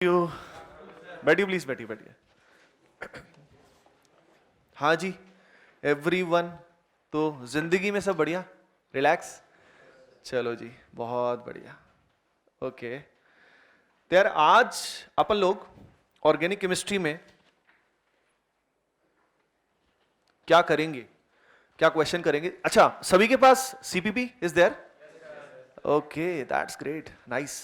You बैठिए please, बैठिए बैठिए। हाँ जी, एवरीवन। तो जिंदगी में सब बढ़िया, रिलैक्स। चलो जी, बहुत बढ़िया। ओके तो यार, आज अपन लोग ऑर्गेनिक केमिस्ट्री में क्या करेंगे, क्या क्वेश्चन करेंगे। अच्छा, सभी के पास CPP is there? Okay, that's great, nice.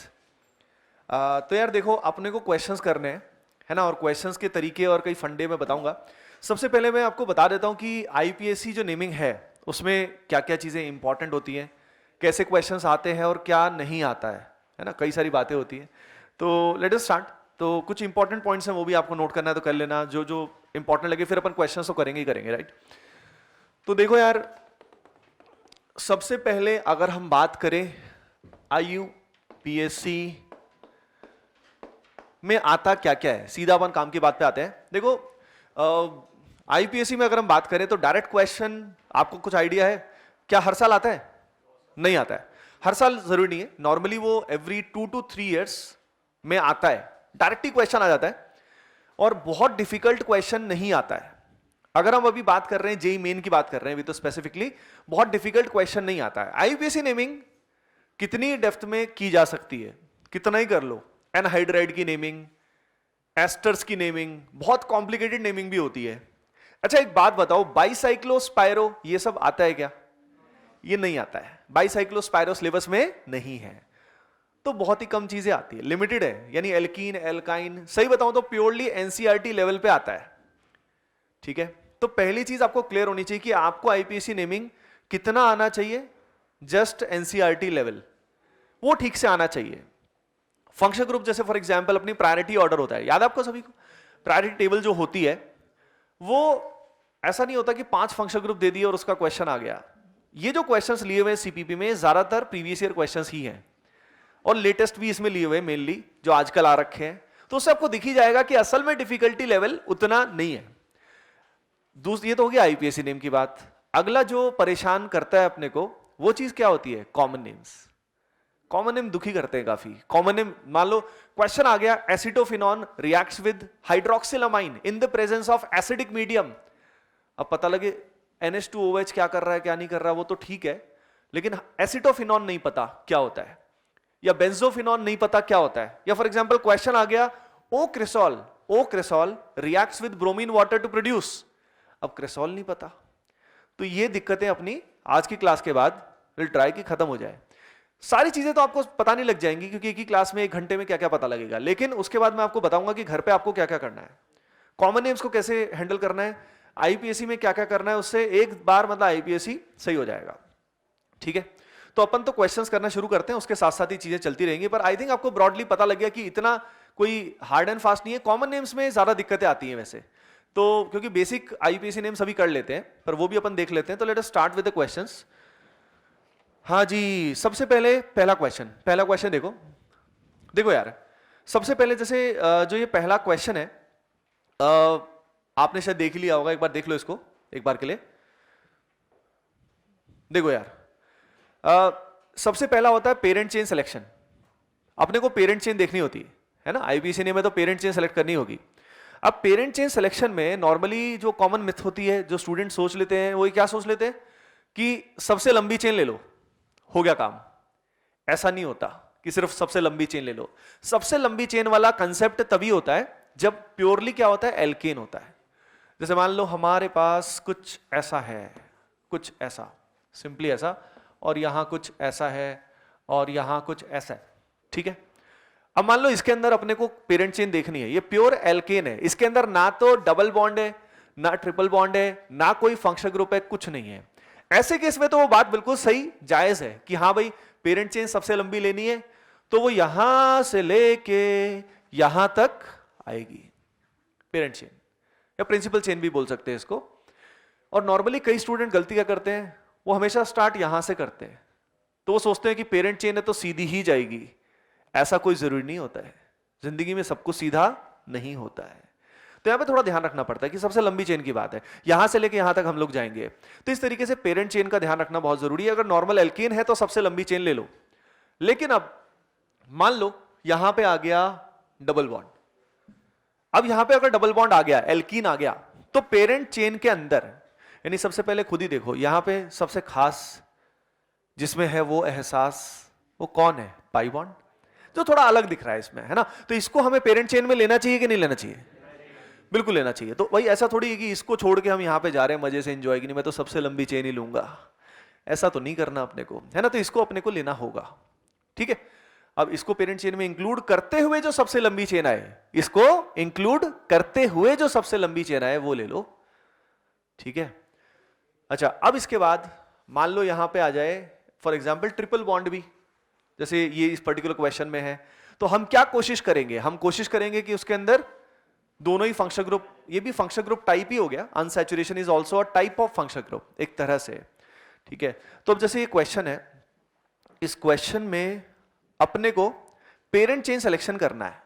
तो यार देखो, अपने को क्वेश्चंस करने हैं, है ना, और क्वेश्चंस के तरीके और कई फंडे मैं बताऊंगा। सबसे पहले मैं आपको बता देता हूं कि आईपीएससी जो नेमिंग है उसमें क्या क्या चीजें इंपॉर्टेंट होती हैं, कैसे क्वेश्चंस आते हैं और क्या नहीं आता है ना, कई सारी बातें होती हैं। तो लेट अस स्टार्ट। तो कुछ इंपॉर्टेंट पॉइंट्स हैं, वो भी आपको नोट करना है तो कर लेना, जो जो इंपॉर्टेंट लगे, फिर अपन क्वेश्चन तो करेंगे ही करेंगे, राइट। तो देखो यार, सबसे पहले अगर हम बात करें आईयूपीएससी में आता क्या क्या है, सीधा अपन काम की बात पे आते हैं। देखो, आईपीएससी में अगर हम बात करें तो डायरेक्ट क्वेश्चन, आपको कुछ आइडिया है क्या हर साल आता है? नहीं आता है, हर साल जरूरी नहीं है। नॉर्मली वो एवरी 2 to 3 years में आता है, डायरेक्ट ही क्वेश्चन आ जाता है, और बहुत डिफिकल्ट क्वेश्चन नहीं आता है। अगर हम अभी बात कर रहे हैं जेई मेन की बात कर रहे हैं अभी, तो स्पेसिफिकली बहुत डिफिकल्ट क्वेश्चन नहीं आता है। आईपीएससी नेमिंग कितनी डेप्थ में की जा सकती है, कितना ही कर लो। एनहाइड्राइड की नेमिंग, एस्टर्स की नेमिंग, बहुत कॉम्प्लिकेटेड नेमिंग भी होती है। अच्छा एक बात बताओ, बाइसाइक्लोस्पायरो ये सब आता है क्या? ये नहीं आता है, बाइसाइक्लोस्पायरो सिलेबस में नहीं है। तो बहुत ही कम चीजें आती है, लिमिटेड है, यानी एल्कीन, एल्काइन, सही बताऊं तो प्योरली एनसीईआरटी लेवल पे आता है। ठीक है, तो पहली चीज आपको क्लियर होनी चाहिए कि आपको आईपीएससी नेमिंग कितना आना चाहिए, जस्ट एनसीईआरटी लेवल, वो ठीक से आना चाहिए। फंक्शन ग्रुप जैसे फॉर एग्जांपल अपनी प्रायोरिटी ऑर्डर होता है, याद है आपको सभी को? प्रायोरिटी टेबल जो होती है वो ऐसा नहीं होता कि 5 फंक्शन ग्रुप दे दिए और उसका क्वेश्चन आ गया। ये जो क्वेश्चंस लिए हुए सीपीपी में ज्यादातर प्रीवियस ईयर क्वेश्चंस ही हैं, और लेटेस्ट भी इसमें लिए हुए मेनली जो आजकल आ रखे हैं। तो उससे आपको दिख ही जाएगा कि असल में डिफिकल्टी लेवल उतना नहीं है। दूसरी, ये तो हो गया आईपीएससी नेम की बात। अगला जो परेशान करता है अपने को, वो चीज क्या होती है? Common names. कॉमन नेम दुखी करते हैं काफी। कॉमन नेम, मान लो क्वेश्चन आ गया, acetophenone reacts with hydroxylamine in the presence of acidic medium. अब पता लगे NH2OH क्या कर रहा है क्या नहीं कर रहा है, वो तो ठीक है, लेकिन एसिटोफिनॉन नहीं पता क्या होता है, या बेंजोफिनॉन नहीं पता क्या होता है। या फॉर एग्जांपल क्वेश्चन आ गया, o cresol reacts with bromine water to produce. अब क्रिसॉल नहीं पता। तो ये दिक्कतें अपनी आज की क्लास के बाद विल ट्राई की खत्म हो जाए। सारी चीजें तो आपको पता नहीं लग जाएंगी, क्योंकि एक ही क्लास में 1 घंटे में क्या क्या पता लगेगा, लेकिन उसके बाद मैं आपको बताऊंगा कि घर पे आपको क्या क्या करना है, कॉमन नेम्स को कैसे हैंडल करना है, आईपीएससी में क्या क्या करना है। उससे एक बार मतलब आईपीएससी सही हो जाएगा। ठीक है, तो अपन तो क्वेश्चंस करना शुरू करते हैं, उसके साथ साथ ही चीजें चलती रहेंगी। पर आई थिंक आपको ब्रॉडली पता लग गया कि इतना कोई हार्ड एंड फास्ट नहीं है। कॉमन नेम्स में ज्यादा दिक्कतें आती हैं वैसे तो, क्योंकि बेसिक आईपीएससी नेम सभी कर लेते हैं, पर वो भी अपन देख लेते हैं। तो let us start with the questions. हाँ जी, सबसे पहले पहला क्वेश्चन देखो। देखो यार, सबसे पहले जैसे जो ये पहला क्वेश्चन है, आपने शायद देख लिया होगा, एक बार देख लो इसको एक बार के लिए। देखो यार, सबसे पहला होता है पेरेंट चेन सिलेक्शन। अपने को पेरेंट चेन देखनी होती है ना, आईपीएससी में तो पेरेंट चेन सेलेक्ट करनी होगी। अब पेरेंट चेन सिलेक्शन में नॉर्मली जो कॉमन मिथ होती है, जो स्टूडेंट सोच लेते हैं, वो क्या सोच लेते हैं कि सबसे लंबी चेन ले लो, हो गया काम। ऐसा नहीं होता कि सिर्फ सबसे लंबी चेन ले लो। सबसे लंबी चेन वाला कंसेप्ट तभी होता है जब प्योरली क्या होता है, एल्केन होता है। जैसे मान लो हमारे पास कुछ ऐसा है, कुछ ऐसा, सिंपली ऐसा, और यहां कुछ ऐसा है, और यहां कुछ ऐसा है। ठीक है, अब मान लो इसके अंदर अपने को पेरेंट चेन देखनी है, ये प्योर एल्केन है, इसके अंदर ना तो डबल बॉन्ड है, ना ट्रिपल बॉन्ड है, ना कोई फंक्शनल ग्रुप है, कुछ नहीं है। ऐसे केस में तो वो बात बिल्कुल सही जायज है कि हाँ भाई पेरेंट चेन सबसे लंबी लेनी है, तो वो यहां से लेके यहां तक आएगी पेरेंट चेन, या प्रिंसिपल चेन भी बोल सकते हैं इसको। और नॉर्मली कई स्टूडेंट गलती क्या करते हैं, वो हमेशा स्टार्ट यहां से करते हैं, तो वो सोचते हैं कि पेरेंट चेन है तो सीधी ही जाएगी। ऐसा कोई जरूरी नहीं होता है, जिंदगी में सब कुछ सीधा नहीं होता है। तो यहां पे थोड़ा ध्यान रखना पड़ता है कि सबसे लंबी चेन की बात है, यहां से लेके यहां तक हम लोग जाएंगे। तो इस तरीके से पेरेंट चेन का ध्यान रखना बहुत जरूरी है। अगर नॉर्मल एल्केन है तो सबसे लंबी चेन ले लो, लेकिन अब मान लो यहां पे आ गया डबल बॉन्ड। अब यहां पे अगर डबल बॉन्ड आ गया, एल्कीन आ गया, तो पेरेंट चेन के अंदर, यानी सबसे पहले खुद ही देखो, यहां पे सबसे खास जिसमें है वो एहसास, वो कौन है? पाई बॉन्ड, जो थोड़ा अलग दिख रहा है इसमें, है ना? तो इसको हमें पेरेंट चेन में लेना चाहिए कि नहीं लेना चाहिए? बिल्कुल लेना चाहिए। तो भाई ऐसा थोड़ी है कि इसको छोड़ के हम यहां पे जा रहे हैं मजे से एंजॉय, की नहीं मैं तो सबसे लंबी चेन ही लूंगा, ऐसा तो नहीं करना अपने को, है ना? तो इसको अपने को लेना होगा, ठीक है? अब इसको पेरेंट चेन में इंक्लूड करते हुए जो सबसे लंबी चेन आए, इसको इंक्लूड करते हुए जो सबसे लंबी चेन आए वो ले लो, ठीक है? अच्छा, अब इसके बाद मान लो यहां पे आ जाए फॉर एग्जांपल ट्रिपल बॉन्ड भी, जैसे ये इस पर्टिकुलर क्वेश्चन में है, तो हम क्या कोशिश करेंगे? हम कोशिश करेंगे कि उसके अंदर दोनों ही फंक्शन ग्रुप, ये भी फंक्शन ग्रुप टाइप ही हो गया, unsaturation is also a type of function group एक तरह से, ठीक है? तो अब जैसे ये क्वेश्चन है, इस क्वेश्चन में अपने को पेरेंट चेन सिलेक्शन करना है,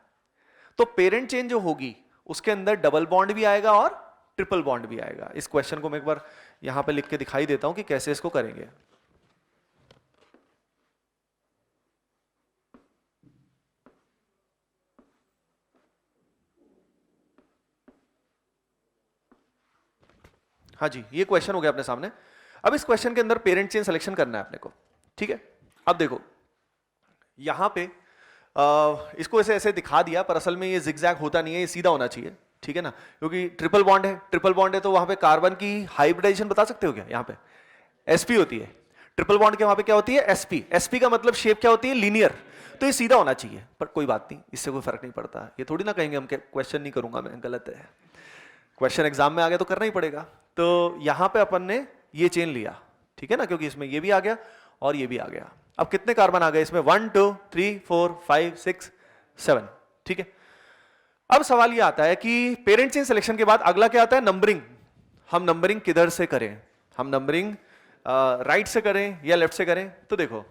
तो पेरेंट चेन जो होगी उसके अंदर डबल बॉन्ड भी आएगा और ट्रिपल बॉन्ड भी आएगा। इस क्वेश्चन को मैं एक बार यहां पे लिख के दिखाई देता हूं कि कैसे इसको करेंगे। हाँ जी, ये क्वेश्चन हो गया अपने सामने। अब इस क्वेश्चन के अंदर पेरेंट चेन सिलेक्शन करना है अपने को, ठीक है? अब देखो यहां पे इसको ऐसे ऐसे दिखा दिया, पर असल में ये जिगजैग होता नहीं है, ये सीधा होना चाहिए, ठीक है ना? क्योंकि ट्रिपल बॉन्ड है, ट्रिपल बॉन्ड है तो वहां पे कार्बन की हाइब्रिडाइजेशन बता सकते हो क्या? यहाँ पे sp होती है, ट्रिपल बॉन्ड के वहां पे क्या होती है? sp। sp का मतलब शेप क्या होती है? लीनियर। तो ये सीधा होना चाहिए, पर कोई बात नहीं, इससे कोई फर्क नहीं पड़ता। ये थोड़ी ना कहेंगे हम क्वेश्चन नहीं करूंगा मैं, गलत है, क्वेश्चन एग्जाम में आ गया तो करना ही पड़ेगा। तो यहां पे अपन ने ये चेन लिया, ठीक है ना? क्योंकि इसमें ये भी आ गया और ये भी आ गया। अब कितने कार्बन आ गए इसमें? 1 2 3 4 5 6 7, ठीक है? अब सवाल ये आता है कि पेरेंट चेन सिलेक्शन के बाद अगला क्या आता है? नंबरिंग। हम नंबरिंग किधर से करें? हम नंबरिंग राइट से करें या लेफ्ट से करें? तो देखो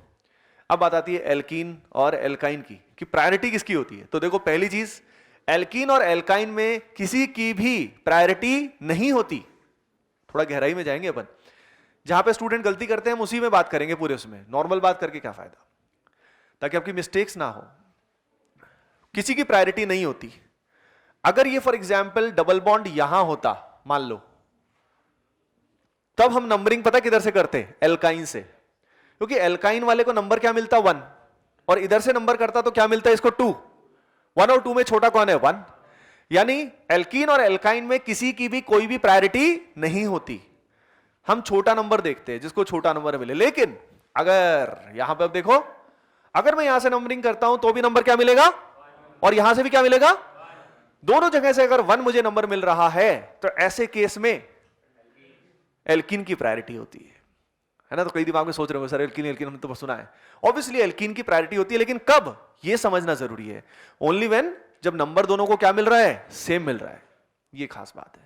अब बात आती है एल्कीन और एल्काइन की, कि प्रायोरिटी किसकी होती है। तो देखो पहली चीज, एल्कीन और एल्काइन में किसी की भी प्रायोरिटी नहीं होती। थोड़ा गहराई में जाएंगे अपन, जहां पे स्टूडेंट गलती करते हैं हम उसी में बात करेंगे पूरे, उसमें नॉर्मल बात करके क्या फायदा, ताकि आपकी मिस्टेक्स ना हो। किसी की प्रायोरिटी नहीं होती। अगर ये फॉर एग्जाम्पल डबल बॉन्ड यहां होता मान लो, तब हम नंबरिंग पता किधर से करते? एल्काइन से, क्योंकि एल्काइन वाले को नंबर क्या मिलता? 1, और इधर से नंबर करता तो क्या मिलता है इसको? 2। 1 और 2 में छोटा कौन है? 1। यानी एल्कीन और एल्काइन में किसी की भी कोई भी प्रायोरिटी नहीं होती। हम छोटा नंबर देखते हैं जिसको छोटा नंबर मिले। लेकिन अगर यहां पे अब देखो, अगर मैं यहां से नंबरिंग करता हूं तो भी नंबर क्या मिलेगा, और यहां से भी क्या मिलेगा? दोनों जगह से अगर 1 मुझे नंबर मिल रहा है तो ऐसे केस में एल्कीन की प्रायोरिटी होती है ना? तो कई दिमाग में सोच रहे हो सर एल्कीन एल्कीन हमने तो सुना है। ऑब्वियसली एल्कीन की प्रायोरिटी होती है, लेकिन कब ये समझना जरूरी है। ओनली व्हेन जब नंबर दोनों को क्या मिल रहा है? सेम मिल रहा है। ये खास बात है।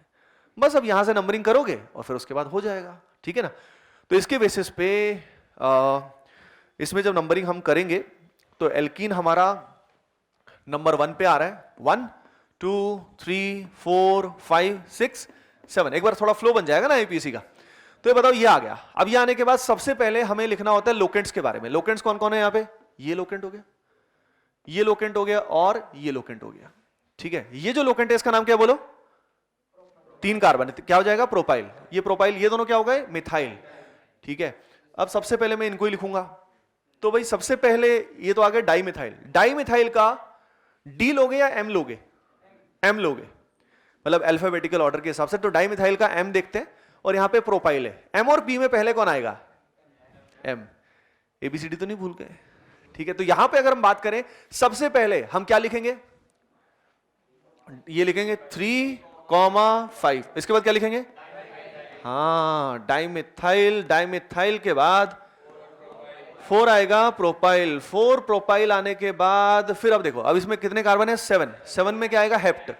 बस अब यहां से नंबरिंग करोगे और फिर उसके बाद हो जाएगा, ठीक है ना? तो इसके बेसिस पे इसमें जब नंबरिंग हम करेंगे तो एल्कीन हमारा नंबर 1 पे आ रहा है। 1 2 3 4 5 6 7। एक बार थोड़ा फ्लो बन जाएगा ना आईपीएससी का। तो ये बताओ ये आ गया। अब ये आने के बाद सबसे पहले हमें लिखना होता है लोकेंट्स के बारे में। लोकेंट्स कौन कौन है यहाँ पे? ये लोकेंट हो गया, ये लोकेंट हो गया और ये लोकेंट हो गया, ठीक है? ये जो लोकेंट है इसका नाम क्या बोलो? 3 कार्बन, क्या हो जाएगा? प्रोपाइल। ये प्रोपाइल, ये दोनों क्या हो गए? मिथाइल, ठीक है? अब सबसे पहले मैं इनको ही लिखूंगा। तो भाई सबसे पहले ये तो आ गया डाइमिथाइल। डाइमिथाइल का डी लोगे या एम लोगे? एम लोगे, मतलब अल्फाबेटिकल ऑर्डर के हिसाब से। तो डाइमिथाइल का एम देखते हैं, और यहां पे प्रोपाइल है। एम और पी में पहले कौन आएगा? एम। एबीसीडी तो नहीं भूल गए, ठीक है? तो यहां पे अगर हम बात करें, सबसे पहले हम क्या लिखेंगे? ये लिखेंगे 3,5। इसके बाद क्या लिखेंगे? हाँ, डाइमिथाइल। डाइमिथाइल के बाद 4 आएगा, प्रोपाइल। 4 प्रोपाइल आने के बाद फिर अब देखो, अब इसमें कितने कार्बन है? 7। 7 में क्या आएगा? हेप्ट।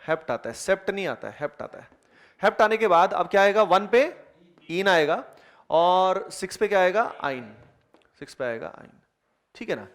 हेप्ट आता है, सेप्ट नहीं आता है, हेप्ट आता है। हेप्ट आने के बाद अब क्या आएगा? 1 पे इन आएगा, और 6 पे क्या आएगा? आइन। 6 पे आएगा आइन, ठीक है ना?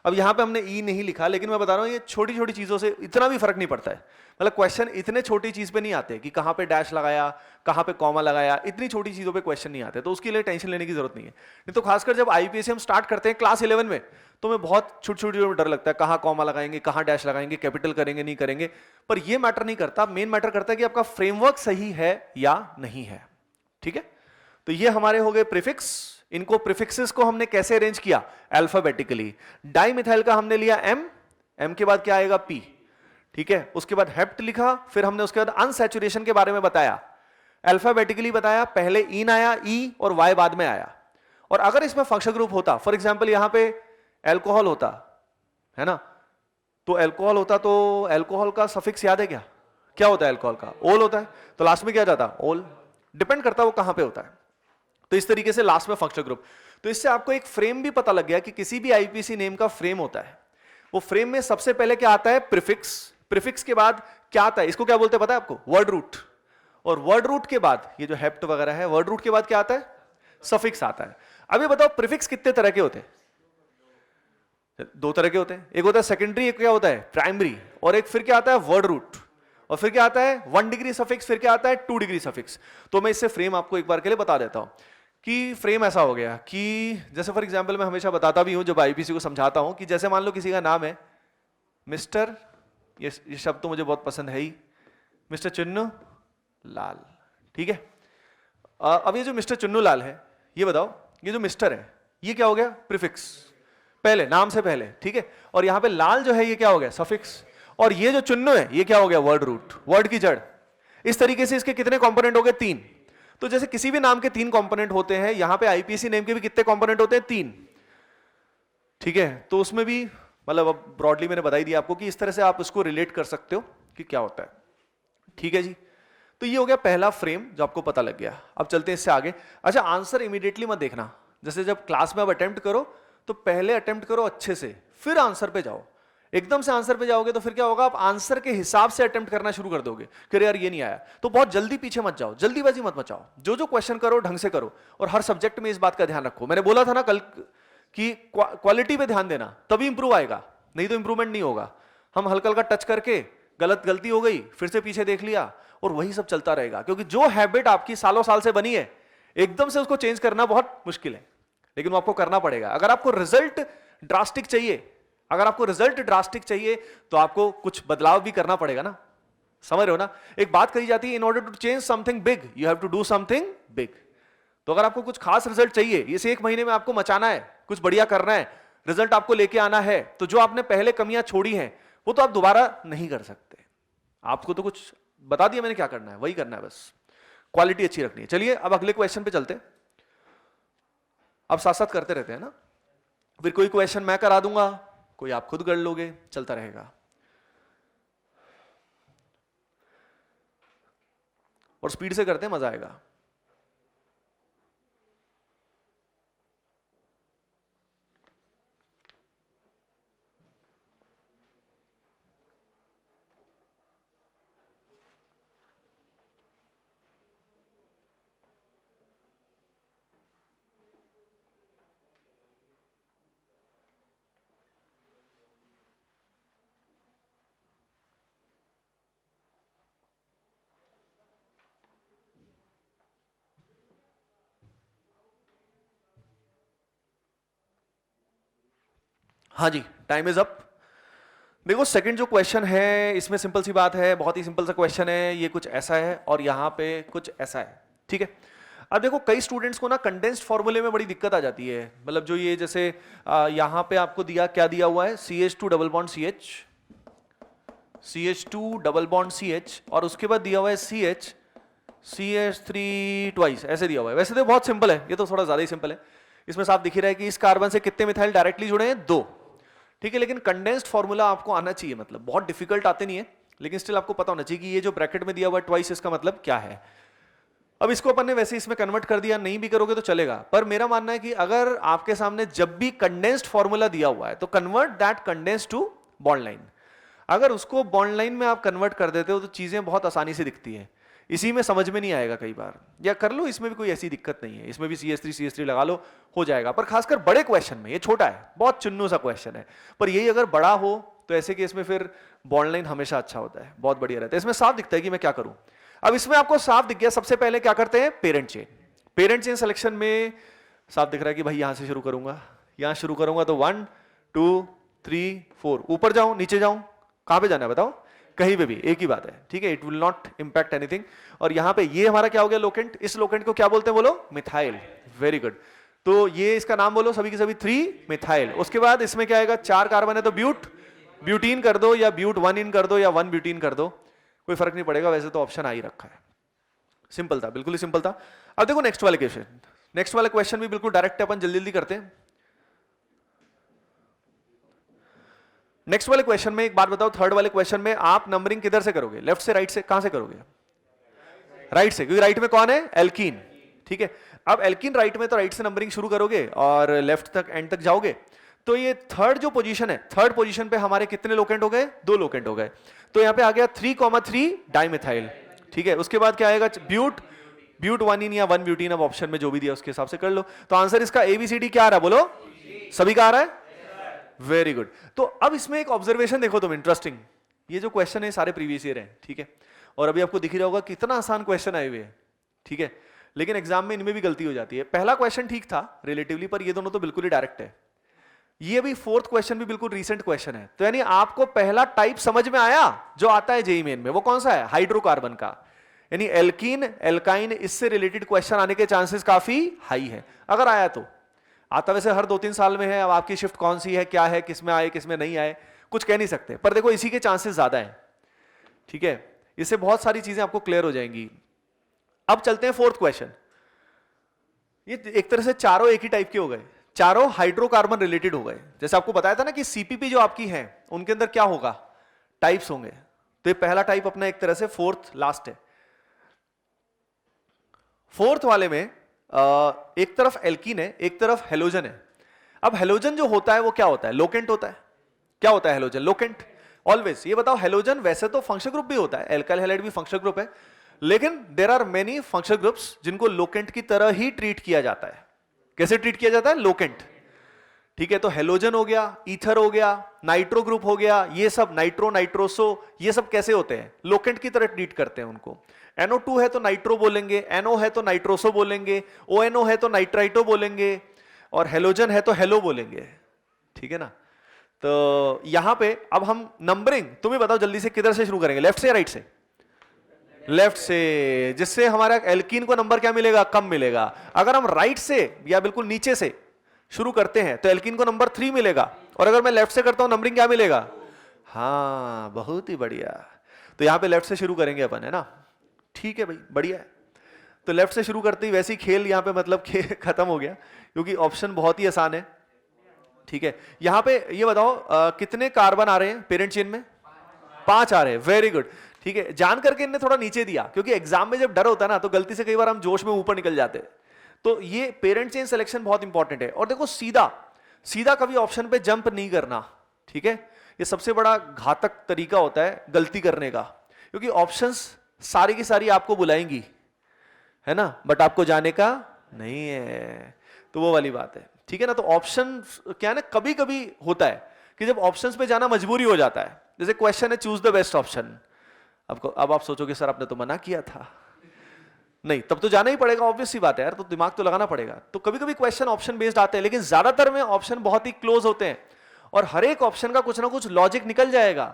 अब यहाँ पे हमने ई नहीं लिखा, लेकिन मैं बता रहा हूँ ये छोटी छोटी चीजों से इतना भी फर्क नहीं पड़ता है। मतलब क्वेश्चन इतने छोटी चीज पे नहीं आते कि कहाँ पे डैश लगाया, कहाँ पे कॉमा लगाया, इतनी छोटी चीजों पे क्वेश्चन नहीं आते, तो उसके लिए टेंशन लेने की जरूरत नहीं है। नहीं तो खासकर जब आईपीएससी हम स्टार्ट करते हैं क्लास 11 में, तो हमें बहुत छोटी छोटी चीजों में डर लगता है, कहाँ कॉमा लगाएंगे, कहाँ डैश लगाएंगे, कैपिटल करेंगे नहीं करेंगे। पर ये मैटर नहीं करता, मेन मैटर करता है कि आपका फ्रेमवर्क सही है या नहीं है। ठीक है, तो ये हमारे हो गए प्रीफिक्स। इनको प्रीफिक्सेस को हमने कैसे अरेंज किया? अल्फाबेटिकली। डाइमिथाइल का हमने लिया एम, एम के बाद क्या आएगा? पी। ठीक है, उसके बाद हेप्ट लिखा, फिर हमने उसके बाद अनसैचुरेशन के बारे में बताया, अल्फाबेटिकली बताया, पहले इन आया, ई और वाई बाद में आया। और अगर इसमें फंक्शन ग्रुप होता, फॉर एग्जाम्पल यहां पे एल्कोहल होता है ना, तो एल्कोहल होता, तो एल्कोहल का सफिक्स याद है क्या? क्या होता है एल्कोहल का? ओल होता है, तो लास्ट में क्या जाता? ओल। डिपेंड करता है वो कहां पे होता है। तो इस तरीके से लास्ट में फंक्शन ग्रुप। तो इससे आपको एक फ्रेम भी पता लग गया कि किसी भी आईपीसी नेम का फ्रेम होता है, वो फ्रेम में सबसे पहले क्या आता है? प्रीफिक्स। प्रीफिक्स के बाद क्या आता है? इसको क्या बोलते हैं पता है आपको? Word root. और वर्ड रूट के बाद ये जो हेप्ट वगैरह है, वर्ड रूट के बाद क्या आता है? सफिक्स आता है। अब ये बताओ प्रीफिक्स कितने तरह के होते हैं? दो तरह के होते हैं, एक होता है सेकेंडरी, एक क्या होता है? प्राइमरी। और एक फिर क्या आता है? Word root. और फिर क्या आता है? 1 डिग्री सफिक्स। फिर क्या आता है? 2 डिग्री सफिक्स। तो मैं इससे फ्रेम आपको एक बार के लिए बता देता हूं कि फ्रेम ऐसा हो गया कि जैसे फॉर एग्जांपल मैं हमेशा बताता भी हूं जब आईपीसी को समझाता हूं कि जैसे मान लो किसी का नाम है मिस्टर, ये शब्द तो मुझे बहुत पसंद है ही, मिस्टर चुन्नू लाल। ठीक है, अब ये जो मिस्टर चुन्नू लाल है, ये बताओ ये जो मिस्टर है ये क्या हो गया? प्रीफिक्स, पहले नाम से पहले। ठीक है, और यहां पे लाल जो है ये क्या हो गया? सफिक्स। और ये जो चुन्नू है ये क्या हो गया? वर्ड रूट, वर्ड की जड़। इस तरीके से इसके कितने कंपोनेंट हो गए? 3। तो जैसे किसी भी नाम के 3 कंपोनेंट होते हैं, यहां पे आईपीसी नेम के भी कितने कंपोनेंट होते हैं? 3। ठीक है, तो उसमें भी मतलब अब ब्रॉडली मैंने बता ही दिया आपको कि इस तरह से आप उसको रिलेट कर सकते हो कि क्या होता है। ठीक है जी, तो ये हो गया पहला फ्रेम जो आपको पता लग गया। अब चलते हैं इससे आगे। अच्छा, आंसर इमीडिएटली मत देखना। जैसे जब क्लास में आप अटेम्प्ट करो तो पहले अटेम्प्ट करो अच्छे से, फिर आंसर पे जाओ। एकदम से आंसर पे जाओगे तो फिर क्या होगा? आप आंसर के हिसाब से अटेम्प्ट करना शुरू कर दोगे कि यार ये नहीं आया। तो बहुत जल्दी पीछे मत जाओ, जल्दीबाजी मत मचाओ। जो क्वेश्चन करो ढंग से करो, और हर सब्जेक्ट में इस बात का ध्यान रखो। मैंने बोला था ना कल कि क्वालिटी पे ध्यान देना, तभी इंप्रूव आएगा, नहीं तो इंप्रूवमेंट नहीं होगा। हम हल्का हल्का टच करके गलती हो गई, फिर से पीछे देख लिया, और वही सब चलता रहेगा। क्योंकि जो हैबिट आपकी सालों साल से बनी है, एकदम से उसको चेंज करना बहुत मुश्किल है, लेकिन वो आपको करना पड़ेगा। अगर आपको रिजल्ट ड्रास्टिक चाहिए, तो आपको कुछ बदलाव भी करना पड़ेगा ना। समझ रहे हो ना? एक बात कही जाती है, in order to change something big you have to do something big. तो अगर आपको कुछ खास रिजल्ट चाहिए, इसे 1 महीने में आपको मचाना है, कुछ बढ़िया करना है, रिजल्ट आपको लेके आना है, तो जो आपने पहले कमियां छोड़ी हैं वो तो आप दोबारा नहीं कर सकते। आपको तो कुछ बता दिया मैंने क्या करना है, वही करना है बस। क्वालिटी अच्छी रखनी है। चलिए अब अगले क्वेश्चन पे चलते हैं। अब साथ साथ करते रहते हैं ना, फिर कोई क्वेश्चन मैं करा दूंगा, कोई आप खुद कर लोगे, चलता रहेगा। और स्पीड से करते हैं, मजा आएगा। हाँ जी, टाइम इज अप। देखो सेकंड जो क्वेश्चन है इसमें सिंपल सी बात है, बहुत ही सिंपल सा क्वेश्चन है। ये कुछ ऐसा है और यहाँ पे कुछ ऐसा है। ठीक है, अब देखो कई स्टूडेंट्स को ना कंडेंस्ड फॉर्मूले में बड़ी दिक्कत आ जाती है। मतलब जो ये जैसे यहाँ पे आपको दिया, क्या दिया हुआ है? CH2 double bond CH, CH2 double bond CH, और उसके बाद दिया हुआ है CH, CH3 ट्वाइस, ऐसे दिया हुआ है। वैसे तो बहुत सिंपल है, ये तो थोड़ा ज्यादा ही सिंपल है। इसमें साफ दिख ही रहा है कि इस कार्बन से कितने मिथाइल डायरेक्टली जुड़े हैं? 2। ठीक है, लेकिन कंडेंस्ड फॉर्मूला आपको आना चाहिए, मतलब बहुत डिफिकल्ट आते नहीं है, लेकिन स्टिल आपको पता होना चाहिए कि ये जो ब्रैकेट में दिया हुआ है ट्वाइस, इसका मतलब क्या है। अब इसको अपन ने वैसे इसमें कन्वर्ट कर दिया, नहीं भी करोगे तो चलेगा, पर मेरा मानना है कि अगर आपके सामने जब भी कंडेंस्ड फॉर्मूला दिया हुआ है तो convert that condensed to bond line. अगर उसको बॉन्ड लाइन में आप कन्वर्ट कर देते हो तो चीजें बहुत आसानी से दिखती है। इसी में समझ में नहीं आएगा कई बार, या कर लो इसमें भी कोई ऐसी दिक्कत नहीं है, इसमें भी CS3 लगा लो हो जाएगा। पर खासकर बड़े क्वेश्चन में, ये छोटा है बहुत चुन्नू सा क्वेश्चन है, पर यही अगर बड़ा हो तो ऐसे केस में फिर बॉन्ड लाइन हमेशा अच्छा होता है, बहुत बढ़िया रहता है। इसमें साफ दिखता है कि मैं क्या करूं। अब इसमें आपको साफ दिख गया, सबसे पहले क्या करते हैं, parent chain. Parent chain selection में साफ दिख रहा है कि भाई यहां से शुरू करूंगा, यहां शुरू करूंगा तो 1 2 3 4, ऊपर जाऊं नीचे जाऊं, कहां पे जाना है बताओ, कहीं पे भी एक ही बात है, ठीक है, it will not impact anything. और यहां पे ये हमारा क्या हो गया, लोकेंट। इस लोकेंट को क्या बोलते हैं बोलो, मिथाइल। Very good. तो ये इसका नाम बोलो सभी के सभी 3 मिथाइल। उसके बाद इसमें क्या आएगा, 4 कार्बन है तो ब्यूटीन कर दो, या ब्यूट 1 इन कर दो, या 1 ब्यूटीन कर दो, कोई फर्क नहीं पड़ेगा, वैसे तो ऑप्शन आ ही रखा है। सिंपल था, बिल्कुल ही सिंपल था। अब देखो नेक्स्ट वाले क्वेश्चन, नेक्स्ट वाले क्वेश्चन भी बिल्कुल डायरेक्ट अपन जल्दी जल्दी करते हैं। नेक्स्ट वाले क्वेश्चन में एक बात बताओ, थर्ड वाले क्वेश्चन में आप नंबरिंग किधर से करोगे, लेफ्ट से राइट से, कहां से करोगे, राइट से, क्योंकि राइट में कौन है, एल्कीन, ठीक है। अब एल्कीन राइट में तो राइट से नंबरिंग शुरू करोगे और लेफ्ट तक एंड तक जाओगे। तो ये थर्ड जो पोजीशन है, थर्ड पोजीशन पे हमारे कितने लोकेंट हो गए, 2 लोकेंट हो गए। तो यहां पे आ गया 3,3 डाइमिथाइल, ठीक है। उसके बाद क्या आएगा, ब्यूट 1 इन या 1 ब्यूटीन, अब ऑप्शन में जो भी दिया उसके हिसाब से कर लो। तो आंसर इसका ABCD क्या आ रहा है बोलो, सभी का आ रहा है, वेरी गुड। तो अब इसमें एक ऑब्जर्वेशन देखो तुम, इंटरेस्टिंग, ये जो क्वेश्चन है सारे प्रीवियस ईयर हैं, ठीक है, और अभी आपको दिख ही रहा होगा कितना आसान क्वेश्चन आए हुए हैं, ठीक है, लेकिन एग्जाम में इनमें भी गलती हो जाती है। पहला क्वेश्चन ठीक था रिलेटिवली, पर ये दोनों तो बिल्कुल ही डायरेक्ट है। ये भी फोर्थ क्वेश्चन भी बिल्कुल रीसेंट क्वेश्चन है। तो यानी आपको पहला टाइप समझ में आया जो आता है जेईई मेन में, वो कौन सा है, हाइड्रोकार्बन का, यानी एल्कीन एल्काइन, इससे रिलेटेड क्वेश्चन आने के चांसेस काफी हाई है, अगर आया तो। आता वैसे हर 2-3 साल में है, अब आपकी शिफ्ट कौन सी है, क्या है, किसमें आए किसमें नहीं आए, कुछ कह नहीं सकते, पर देखो इसी के चांसेस ज्यादा है, ठीक है। इससे बहुत सारी चीजें आपको क्लियर हो जाएंगी। अब चलते हैं फोर्थ क्वेश्चन। ये एक तरह से चारों एक ही टाइप के हो गए, चारों हाइड्रोकार्बन रिलेटेड हो गए। जैसे आपको बताया था ना कि सीपीपी जो आपकी है उनके अंदर क्या होगा, टाइप्स होंगे। तो ये पहला टाइप अपना एक तरह से फोर्थ लास्ट है। फोर्थ वाले में एक तरफ एल्कीन है, एक तरफ हेलोजन है। अब हेलोजन जो होता है वो क्या होता है, लोकेंट होता है। क्या होता है हेलोजन, लोकेंट ऑलवेज। ये बताओ, हेलोजन वैसे तो फंक्शनल ग्रुप भी होता है, एल्काइल हैलाइड भी फंक्शनल ग्रुप है, लेकिन there are many functional groups जिनको लोकेंट की तरह ही ट्रीट किया जाता है। कैसे ट्रीट किया जाता है, लोकेंट, ठीक है। तो हेलोजन हो गया, ईथर हो गया, नाइट्रो ग्रुप हो गया, ये सब नाइट्रो नाइट्रोसो, ये सब कैसे होते हैं, लोकेंट की तरह ट्रीट करते हैं उनको। NO2 है तो नाइट्रो बोलेंगे, NO है तो नाइट्रोसो बोलेंगे, ONO है तो नाइट्राइटो बोलेंगे, और हेलोजन है तो हेलो बोलेंगे, ठीक है ना। तो यहां पे अब हम नंबरिंग, तुम्हें बताओ जल्दी से किधर से शुरू करेंगे, लेफ्ट से या राइट से, लेफ्ट से, जिससे हमारा एल्कीन को नंबर क्या मिलेगा, कम मिलेगा। अगर हम राइट से या बिल्कुल नीचे से शुरू करते हैं तो एल्कीन को नंबर 3 मिलेगा, और अगर मैं लेफ्ट से करता हूं नंबरिंग क्या मिलेगा, हाँ बहुत ही बढ़िया। तो यहां पे लेफ्ट से शुरू करेंगे अपन, है ना, ठीक है भाई, बढ़िया है। तो लेफ्ट से शुरू करते ही वैसे ही खेल यहां पे मतलब खत्म हो गया, क्योंकि ऑप्शन बहुत ही आसान है, ठीक है। यहां पे ये बताओ कितने कार्बन आ रहे हैं पेरेंट चेन में, 5 आ रहे हैं, वेरी गुड, ठीक है। जान करके इनने थोड़ा नीचे दिया, क्योंकि एग्जाम में जब डर होता है ना तो गलती से कई बार हम जोश में ऊपर निकल जाते हैं। तो ये पेरेंट चेन सिलेक्शन बहुत इंपॉर्टेंट है। और देखो सीधा सीधा कभी ऑप्शन पे जंप नहीं करना, ठीक है, ये सबसे बड़ा घातक तरीका होता है गलती करने का, क्योंकि ऑप्शंस सारी की सारी आपको बुलाएंगी, है ना, बट आपको जाने का नहीं है, तो वो वाली बात है, ठीक है ना। तो ऑप्शन क्या है ना, कभी कभी होता है कि जब ऑप्शंस पे जाना मजबूरी हो जाता है। जैसे क्वेश्चन है चूज द बेस्ट ऑप्शन, अब आप सोचोगे सर आपने तो मना किया था, नहीं तब तो जाना ही पड़ेगा, ऑब्वियस सी बात है यार, तो दिमाग तो लगाना पड़ेगा। तो कभी कभी क्वेश्चन ऑप्शन बेस्ड आते हैं, लेकिन ज्यादातर में ऑप्शन बहुत ही क्लोज होते हैं, और हर एक ऑप्शन का कुछ ना कुछ लॉजिक निकल जाएगा,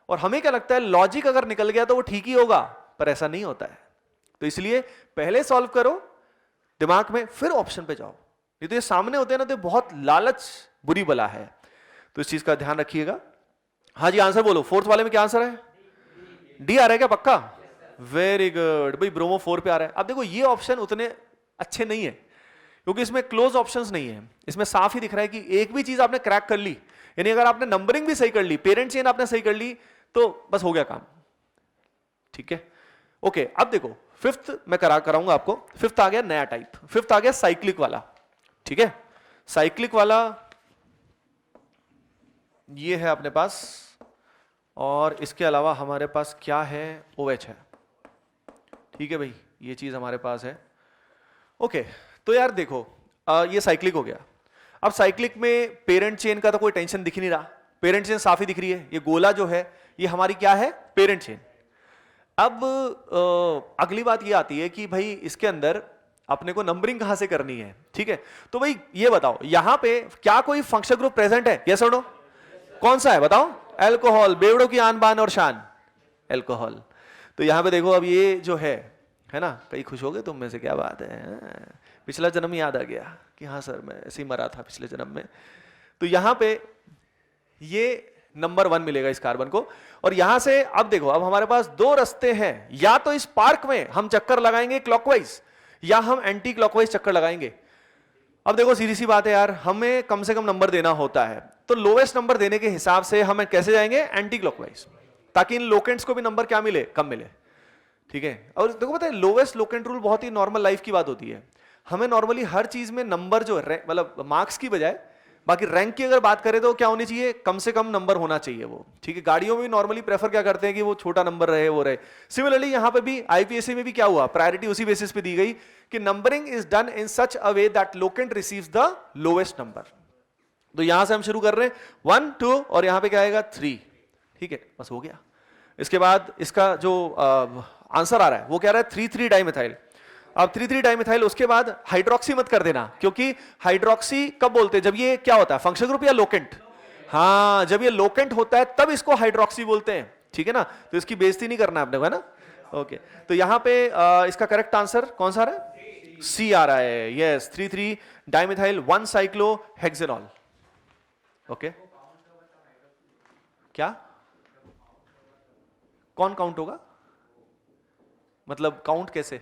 और हमें क्या लगता है लॉजिक अगर निकल गया तो वो ठीक ही होगा, पर ऐसा नहीं होता है। तो इसलिए पहले सॉल्व करो दिमाग में, फिर ऑप्शन पे जाओ। ये तो ये सामने होते हैं ना, तो बहुत लालच बुरी बला है, तो इस चीज का ध्यान रखिएगा। हाँ जी, आंसर बोलो, फोर्थ वाले में क्या आंसर है, डी आ रहा है क्या, पक्का, वेरी गुड भाई, ब्रोमो 4 पे आ रहा है। अब देखो ये ऑप्शन उतने अच्छे नहीं है, क्योंकि इसमें क्लोज ऑप्शंस नहीं है। इसमें साफ ही दिख रहा है कि एक भी चीज आपने क्रैक कर ली, यानी अगर आपने नंबरिंग भी सही कर ली, पेरेंट चेन आपने सही कर ली, तो बस हो गया काम, ठीक है। ओके, अब देखो फिफ्थ मैं कराऊंगा आपको। फिफ्थ आ गया नया टाइप, फिफ्थ आ गया साइक्लिक वाला, ठीक है। साइक्लिक वाला ये है अपने पास, और इसके अलावा हमारे पास क्या है, OH है, ठीक है भाई, ये चीज हमारे पास है। ओके, तो यार देखो, ये साइक्लिक हो गया। अब साइक्लिक में पेरेंट चेन का तो कोई टेंशन दिख नहीं रहा, पेरेंट चेन साफ ही दिख रही है, ये गोला जो है ये हमारी क्या है, पेरेंट चेन। अब अगली बात ये आती है कि भाई इसके अंदर अपने को नंबरिंग कहां से करनी है, ठीक है। तो भाई ये बताओ, यहां पे क्या कोई फंक्शन ग्रुप प्रेजेंट है, यस और नो? कौन सा है बताओ? अल्कोहल, बेवड़ों की आन बान और शान, अल्कोहल। तो यहां पे देखो, अब ये जो है ना, कई खुश हो गए तुम में से, क्या बात है, पिछला जन्म याद आ गया कि हाँ सर मैं ऐसे ही मरा था पिछले जन्म में। तो यहां पे ये नंबर 1 मिलेगा इस कार्बन को। और यहां से अब देखो, अब हमारे पास दो रास्ते हैं, या तो इस पार्क में हम चक्कर लगाएंगे क्लॉकवाइज, या हम एंटी क्लॉकवाइज चक्कर लगाएंगे। अब देखो सीधी सी बात है यार, हमें कम से कम नंबर देना होता है, तो लोवेस्ट नंबर देने के हिसाब से हम कैसे जाएंगे, एंटी क्लॉकवाइज, ताकि इन लोकेंट्स को भी नंबर क्या मिले, कम मिले, ठीक है। और देखो पता है, लोवेस्ट लोकेंट रूल बहुत ही नॉर्मल लाइफ की बात होती है। हमें नॉर्मली हर चीज में नंबर जो मतलब मार्क्स की बजाय बाकी रैंक की अगर बात करें तो क्या होनी चाहिए, कम से कम नंबर होना चाहिए वो, ठीक है। गाड़ियों में नॉर्मली प्रेफर क्या करते हैं कि वो छोटा नंबर रहे, वो रहे। सिमिलरली यहां पे भी आईपीएससी में भी क्या हुआ, प्रायोरिटी उसी बेसिस पे दी गई कि numbering is done in such a way that locant receives the lowest number. तो यहां से हम शुरू कर रहे हैं 1 2 और यहां पे क्या आएगा 3, ठीक है, बस हो गया। इसके बाद इसका जो आंसर आ रहा है वो क्या रहा है 3,3 डाइमेथाइल। अब 3,3 डाइमेथाइल, उसके बाद हाइड्रोक्सी मत कर देना, क्योंकि हाइड्रोक्सी कब बोलते हैं, जब ये क्या होता है, फंक्शन ग्रुप या लोकेंट। हाँ, जब ये लोकेंट होता है तब इसको हाइड्रोक्सी बोलते हैं, ठीक है ना। तो इसकी बेइज्जती नहीं करना आपने, है ना। ओके, तो यहां पे इसका करेक्ट आंसर कौन सा आ रहा है, सी आ रहा है, यस, 3,3 डाइमेथाइल 1 साइक्लोहेक्सेनॉल। ओके, क्या कौन काउंट होगा, मतलब काउंट कैसे,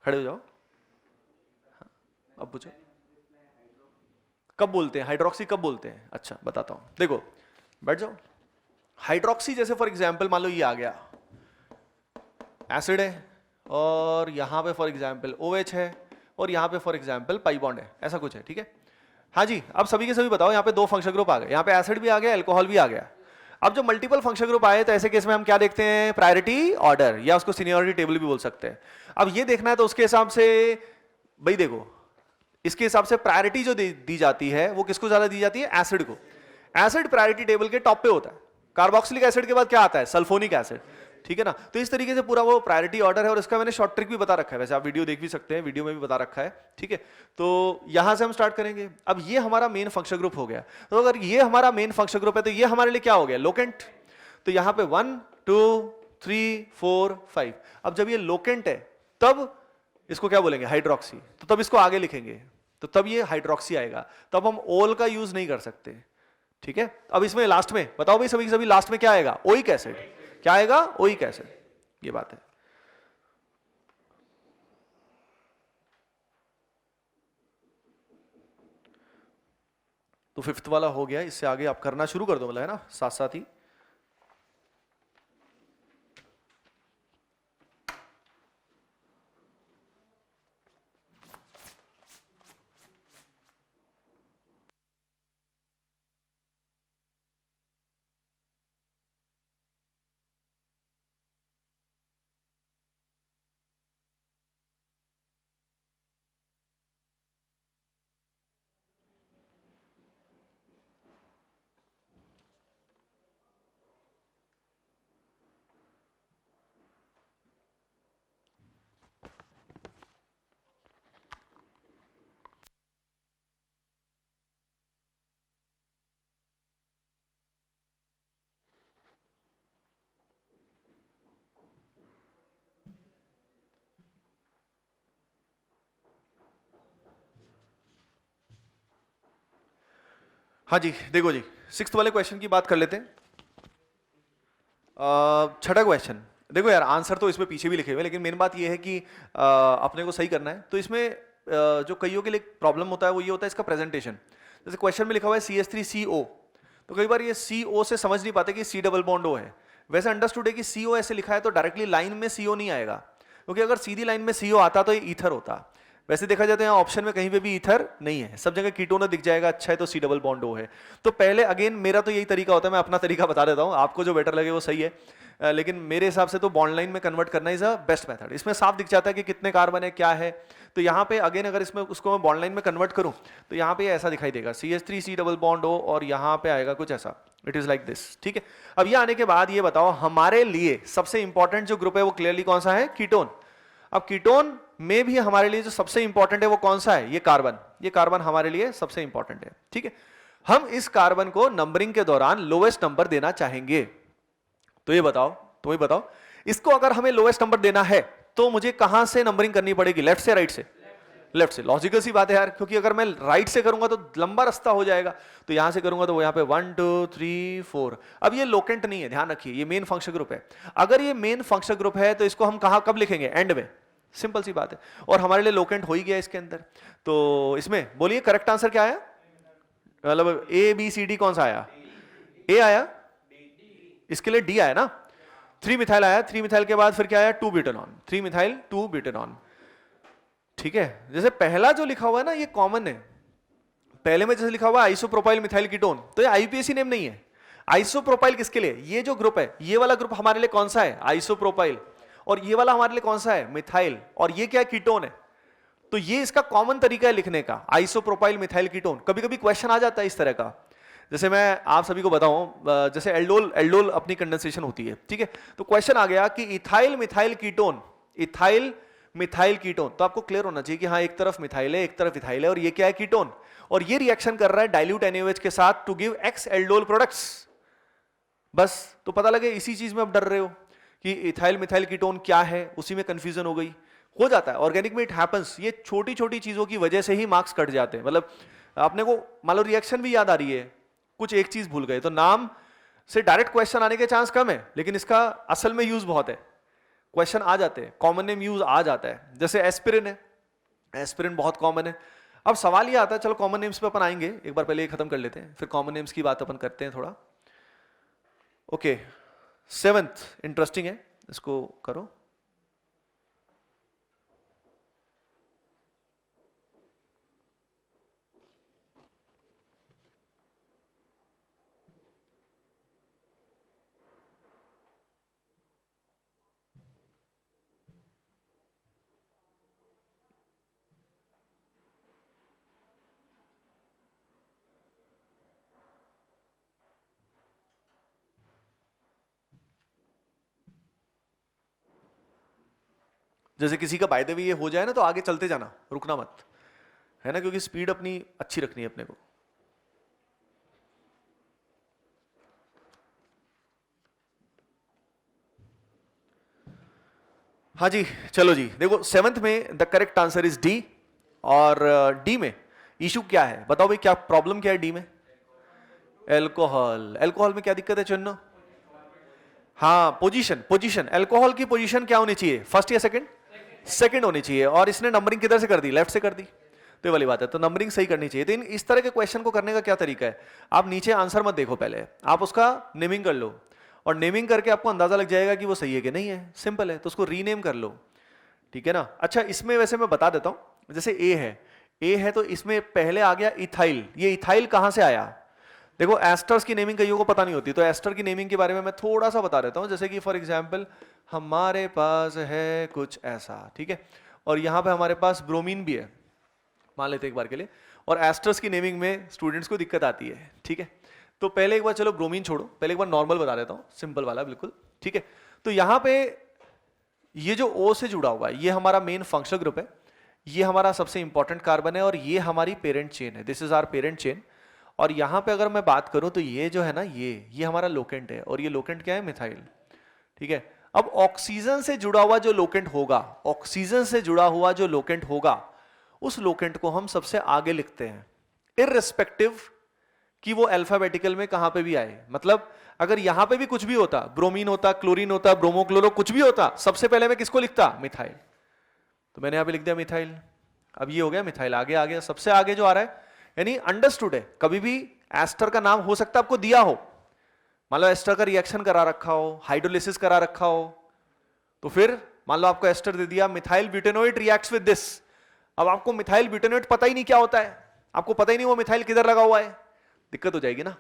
खड़े हो जाओ, हाँ, अब पूछो कब बोलते हैं हाइड्रोक्सी, कब बोलते हैं। अच्छा बताता हूं, देखो बैठ जाओ। हाइड्रोक्सी जैसे फॉर एग्जांपल मान लो ये आ गया, एसिड है, और यहां पे फॉर एग्जांपल OH है, और यहां पे फॉर एग्जांपल पाई बॉन्ड है, ऐसा कुछ है, ठीक है। हाँ जी, अब सभी के सभी बताओ, यहां पे 2 फंक्शन ग्रुप आ गए, यहां पे एसिड भी आ गया, अल्कोहल भी आ गया। अब जो मल्टीपल फंक्शन ग्रुप आए तो ऐसे केस में हम क्या देखते हैं, प्रायोरिटी ऑर्डर, या उसको सीनियरिटी टेबल भी बोल सकते हैं। अब ये देखना है तो उसके हिसाब से भाई देखो, इसके हिसाब से प्रायोरिटी जो दी जाती है वो किसको ज्यादा दी जाती है, एसिड को। एसिड प्रायोरिटी टेबल के टॉप पे होता है, कार्बोक्सिलिक एसिड के बाद क्या आता है, सल्फोनिक एसिड, ठीक है ना। तो इस तरीके से पूरा वो प्रायोरिटी ऑर्डर है, और इसका मैंने शॉर्ट ट्रिक भी बता रखा है, वैसे आप वीडियो देख भी सकते हैं, वीडियो में भी बता रखा है, ठीक है। तो यहां से हम स्टार्ट करेंगे। अब ये हमारा मेन फंक्शन ग्रुप हो गया, तो अगर ये हमारा मेन फंक्शन ग्रुप है तो ये हमारे लिए क्या हो गया, लोकेंट। तो यहां पे 1 2 3 4 5। अब जब ये लोकेंट है तब इसको क्या बोलेंगे, हाइड्रोक्सी, तो तब इसको आगे लिखेंगे, तो तब ये हाइड्रोक्सी आएगा, तब हम ओल का यूज नहीं कर सकते, ठीक है। अब इसमें लास्ट में बताओ भाई, सभी सभी लास्ट में क्या आएगा, ओइक एसिड, क्या आएगा, ओइक एसिड, ये बात है। तो 5th वाला हो गया, इससे आगे आप करना शुरू कर दो, मतलब है ना, साथ साथ ही। हाँ जी, देखो जी, 6th वाले क्वेश्चन की बात कर लेते हैं। छठा क्वेश्चन देखो यार, आंसर तो इसमें पीछे भी लिखे हुए, लेकिन मेन बात ये है कि अपने को सही करना है। तो इसमें जो कईयों के लिए प्रॉब्लम होता है वो ये होता है इसका प्रेजेंटेशन। जैसे क्वेश्चन में लिखा हुआ है CH3CO, तो कई बार ये CO से समझ नहीं पाते कि C डबल बॉन्ड O है। वैसे अंडरस्टूड है कि CO ऐसे लिखा है तो डायरेक्टली लाइन में CO नहीं आएगा, क्योंकि अगर सीधी लाइन में CO आता तो ये ईथर होता। वैसे देखा जाए तो यहाँ ऑप्शन में कहीं पे भी ईथर नहीं है, सब जगह कीटोन दिख जाएगा, अच्छा है तो C डबल बॉन्ड O है। तो पहले अगेन मेरा तो यही तरीका होता है, मैं अपना तरीका बता देता हूँ, आपको जो बेटर लगे वो सही है। लेकिन मेरे हिसाब से तो बॉन्ड लाइन में कन्वर्ट करना इज अ बेस्ट मेथड। इसमें साफ दिख जाता है कि कितने कार्बन है क्या है। तो यहाँ पे अगेन अगर इसमें उसको मैं बॉन्ड लाइन में कन्वर्ट करूँ तो यहाँ पे ऐसा दिखाई देगा CH3C डबल बॉन्ड O और यहाँ पे आएगा कुछ ऐसा, इट इज लाइक दिस। ठीक है, अब ये आने के बाद ये बताओ हमारे लिए सबसे इंपॉर्टेंट जो ग्रुप है वो क्लियरली कौन सा है? कीटोन। अब कीटोन में भी हमारे लिए जो सबसे इंपॉर्टेंट है वो कौन सा है? ये कार्बन। ये कार्बन हमारे लिए सबसे इंपॉर्टेंट है। ठीक है, हम इस कार्बन को नंबरिंग के दौरान लोएस्ट नंबर देना चाहेंगे। तो ये बताओ इसको अगर हमें लोएस्ट नंबर देना है तो मुझे कहां से नंबरिंग करनी पड़ेगी? लेफ्ट से राइट से? लेफ्ट से। लॉजिकल सी बात है यार, क्योंकि अगर मैं राइट से करूंगा तो लंबा रास्ता हो जाएगा। तो यहां से करूंगा तो वो यहां पे 1 2 3 4। अब ये लोकेंट नहीं है, ध्यान रखिए, ये मेन फंक्शन ग्रुप है। अगर ये मेन फंक्शन ग्रुप है तो इसको हम कहां कब लिखेंगे? एंड में। सिंपल सी बात है। और हमारे लिए लोकेंट हो ही गया इसके अंदर। तो इसमें बोलिए करेक्ट आंसर क्या आया? मतलब ABCD कौन सा आया? A आया, इसके लिए D आया ना। 3 मिथाइल आया, 3 मिथाइल के बाद फिर क्या आया? 2 ब्यूटेनॉन, 3 मिथाइल 2 ब्यूटेनॉन। ठीक है, जैसे पहला जो लिखा हुआ है ना ये कॉमन है। पहले में जैसे लिखा हुआ आइसोप्रोपाइल मिथाइल कीटोन, तो ये IUPAC नेम नहीं है। आइसोप्रोपाइल किसके लिए? ये जो ग्रुप है, ये वाला ग्रुप हमारे लिए कौन सा है? आइसोप्रोपाइल। और ये वाला हमारे लिए कौन सा है? मिथाइल। और ये क्या? कीटोन है। तो ये इसका कॉमन तरीका है लिखने का, आइसोप्रोपाइल मिथाइल कीटोन। कभी कभी क्वेश्चन आ जाता है इस तरह का। जैसे मैं आप सभी को बताऊं, जैसे एल्डोल अपनी कंडेंसेशन होती है। ठीक है, तो क्वेश्चन आ गया कि ethyl methyl ketone, ethyl methyl ketone. तो आपको क्लियर होना चाहिए कि हाँ एक तरफ मिथाइल है एक तरफ इथाइल है और ये क्या है? कीटोन। और ये रिएक्शन कर रहा है डाइल्यूट NaOH के साथ to give X aldol products. बस तो पता लगे इसी चीज में आप डर रहे हो कि इथाइल मिथाइल कीटोन क्या है, उसी में कंफ्यूजन हो जाता है। ऑर्गेनिक में इट हैपेंस। ये छोटी छोटी चीजों की वजह से ही मार्क्स कट जाते हैं। मतलब आपने को मान लो रिएक्शन भी याद आ रही है, कुछ एक चीज भूल गए, तो नाम से डायरेक्ट क्वेश्चन आने के चांस कम है, लेकिन इसका असल में यूज बहुत है। क्वेश्चन आ जाते हैं, कॉमन नेम यूज आ जाता है। जैसे एस्पिरिन है, एस्पिरिन बहुत कॉमन है। अब सवाल ये आता है, चलो कॉमन नेम्स पे अपन आएंगे, एक बार पहले ये खत्म कर लेते हैं, फिर कॉमन नेम्स की बात अपन करते हैं थोड़ा। ओके, 7th इंटरेस्टिंग है, इसको करो। जैसे किसी का बाय द वे ये हो जाए ना तो आगे चलते जाना, रुकना मत, है ना, क्योंकि स्पीड अपनी अच्छी रखनी है अपने को। हाँ जी, चलो जी, देखो 7th में the correct answer is D. और डी में इशू क्या है बताओ भाई, क्या प्रॉब्लम क्या है डी में? एल्कोहल। एल्कोहल में क्या दिक्कत है चुन्नो? हाँ, पोजीशन एल्कोहल की पोजीशन क्या होनी चाहिए? फर्स्ट या सेकंड? सेकंड होनी चाहिए। और इसने नंबरिंग किधर से कर दी? लेफ्ट से कर दी। तो ये वाली बात है, तो नंबरिंग सही करनी चाहिए। तो इस तरह के क्वेश्चन को करने का क्या तरीका है, आप नीचे आंसर मत देखो, पहले आप उसका नेमिंग कर लो, और नेमिंग करके आपको अंदाजा लग जाएगा कि वो सही है कि नहीं है। सिंपल है, तो उसको रीनेम कर लो। ठीक है ना। अच्छा, इसमें वैसे मैं बता देता हूं, जैसे ए है तो इसमें पहले आ गया इथाइल। ये इथाइल कहां से आया? देखो एस्टर्स की नेमिंग कईयों को पता नहीं होती, तो एस्टर की नेमिंग के बारे में मैं थोड़ा सा बता देता हूं। जैसे कि फॉर एग्जांपल हमारे पास है कुछ ऐसा, ठीक है, और यहां पे हमारे पास ब्रोमीन भी है, मान लेते एक बार के लिए। और एस्टर्स की नेमिंग में स्टूडेंट्स को दिक्कत आती है। ठीक है, तो पहले एक बार चलो ब्रोमीन छोड़ो, पहले एक बार नॉर्मल बता देता हूं, सिंपल वाला बिल्कुल। ठीक है, तो यहां पे ये जो O से जुड़ा हुआ है ये हमारा मेन फंक्शनल ग्रुप है, ये हमारा सबसे इंपॉर्टेंट कार्बन है, और ये हमारी पेरेंट चेन है। This is our parent chain. और यहां पे अगर मैं बात करूं तो ये जो है ना, ये हमारा लोकेंट है, और ये लोकेंट क्या है? मिथाइल। ठीक है, अब ऑक्सीजन से जुड़ा हुआ जो लोकेंट होगा, ऑक्सीजन से जुड़ा हुआ जो लोकेंट होगा, उस लोकेंट को हम सबसे आगे लिखते हैं, इररिस्पेक्टिव कि वो अल्फाबेटिकल में कहां पे भी आए। मतलब अगर यहां पे भी कुछ भी होता, ब्रोमीन होता, क्लोरीन होता, ब्रोमोक्लोरो कुछ भी होता, सबसे पहले मैं किसको लिखता? मिथाइल। तो मैंने यहां पे लिख दिया मिथाइल। अब ये हो गया मिथाइल, आगे आ गया, सबसे आगे जो आ रहा है, यानी अंडरस्टूड है। कभी भी एस्टर का नाम हो सकता है आपको दिया हो, मान लो एस्टर का रिएक्शन करा रखा हो, हाइड्रोलिसिस करा रखा हो, तो फिर मान लो आपको एस्टर दे दिया, मिथाइल ब्यूटेनोइट रिएक्ट्स विद दिस। अब आपको मिथाइल ब्यूटेनोइट पता ही नहीं क्या होता है, आपको पता ही नहीं वो मिथाइल किधर लगा हुआ है, दिक्कत हो जाएगी ना।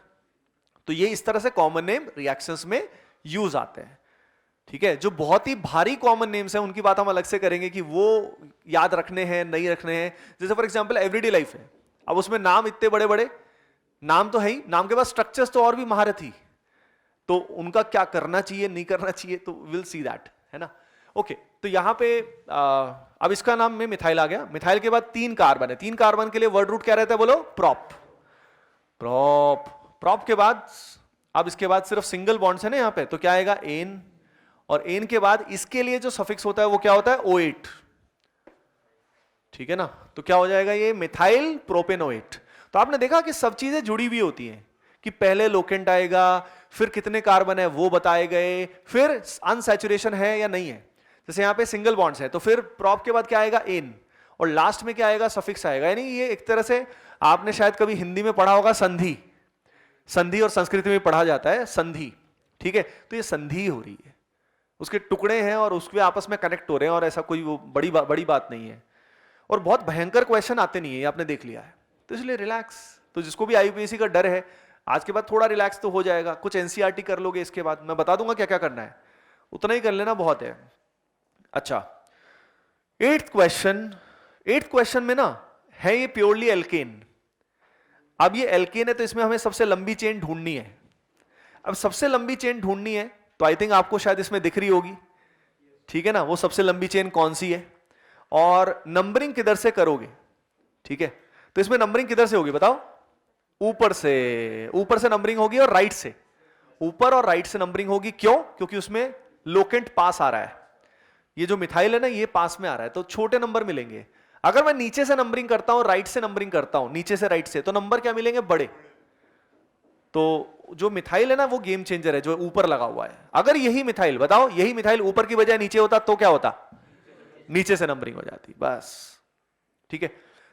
तो ये इस तरह से कॉमन नेम रिएक्शंस में यूज आते हैं। ठीक है, जो बहुत ही भारी कॉमन नेम्स हैं उनकी बात हम अलग से करेंगे कि वो याद रखने हैं नहीं रखने हैं। जैसे फॉर एग्जांपल एवरीडे लाइफ है, अब उसमें नाम इतने बड़े बड़े नाम तो है ही, नाम के बाद स्ट्रक्चर्स तो और भी महारत ही, तो उनका क्या करना चाहिए नहीं करना चाहिए, तो विल सी दैट, है ना। ओके, तो यहां पे अब इसका नाम में मिथाइल आ गया। मिथाइल के बाद 3 कार्बन है, 3 कार्बन के लिए वर्ड रूट क्या रहता है बोलो? प्रॉप। प्रॉप प्रॉप के बाद अब इसके बाद सिर्फ सिंगल बॉन्ड्स है ना यहाँ पे, तो क्या आएगा? एन, और एन के बाद इसके लिए जो सफिक्स होता है वो क्या होता है? O8, ठीक है ना। तो क्या हो जाएगा ये? Methyl propanoate. तो आपने देखा कि सब चीजें जुड़ी हुई होती हैं कि पहले लोकेंट आएगा, फिर कितने कार्बन है वो बताए गए, फिर अनसैचुरेशन है या नहीं है। जैसे यहाँ पे सिंगल बॉन्ड्स है तो फिर प्रॉप के बाद क्या आएगा? एन, और लास्ट में क्या आएगा? सफिक्स आएगा। यानी ये एक तरह से आपने शायद कभी हिंदी में पढ़ा होगा संधि, संधि और संस्कृत में पढ़ा जाता है संधि, ठीक है। तो ये संधि हो रही है, उसके टुकड़े हैं और उसके आपस में कनेक्ट हो रहे हैं, और ऐसा कोई वो बड़ी बात नहीं है। और बहुत भयंकर क्वेश्चन आते नहीं है, ये आपने देख लिया है, तो इसलिए रिलैक्स। तो जिसको भी आईयूपीएससी का डर है, आज के बाद थोड़ा रिलैक्स तो हो जाएगा। कुछ एनसीईआरटी कर लोगे, इसके बाद मैं बता दूंगा क्या क्या करना है, उतना ही कर लेना, बहुत है। अच्छा, 8th क्वेश्चन में ना है ये प्योरली एल्केन। अब ये एल्केन है तो इसमें हमें सबसे लंबी चेन ढूंढनी है। अब सबसे लंबी चेन ढूंढनी है तो आई थिंक आपको शायद इसमें दिख रही होगी, ठीक है ना, वो सबसे लंबी चेन कौन सी है, और नंबरिंग किधर से करोगे, ठीक है। तो इसमें नंबरिंग किधर से होगी बताओ? ऊपर से नंबरिंग होगी, और राइट से, ऊपर और राइट से नंबरिंग होगी। क्यों? क्योंकि उसमें लोकेंट पास आ रहा है, ये जो मिथाइल है ना ये पास में आ रहा है, तो छोटे नंबर मिलेंगे। अगर मैं नीचे से नंबरिंग करता हूं, राइट से नंबरिंग करता हूं, नीचे से राइट से, तो नंबर क्या मिलेंगे? बड़े। तो जो मिथाइल है ना वो गेम चेंजर है, जो ऊपर लगा हुआ है। अगर यही मिथाइल, बताओ, यही मिथाइल ऊपर की बजाय नीचे होता तो क्या होता? नीचे से नंबरिंग हो जाती, बस, ठीक है।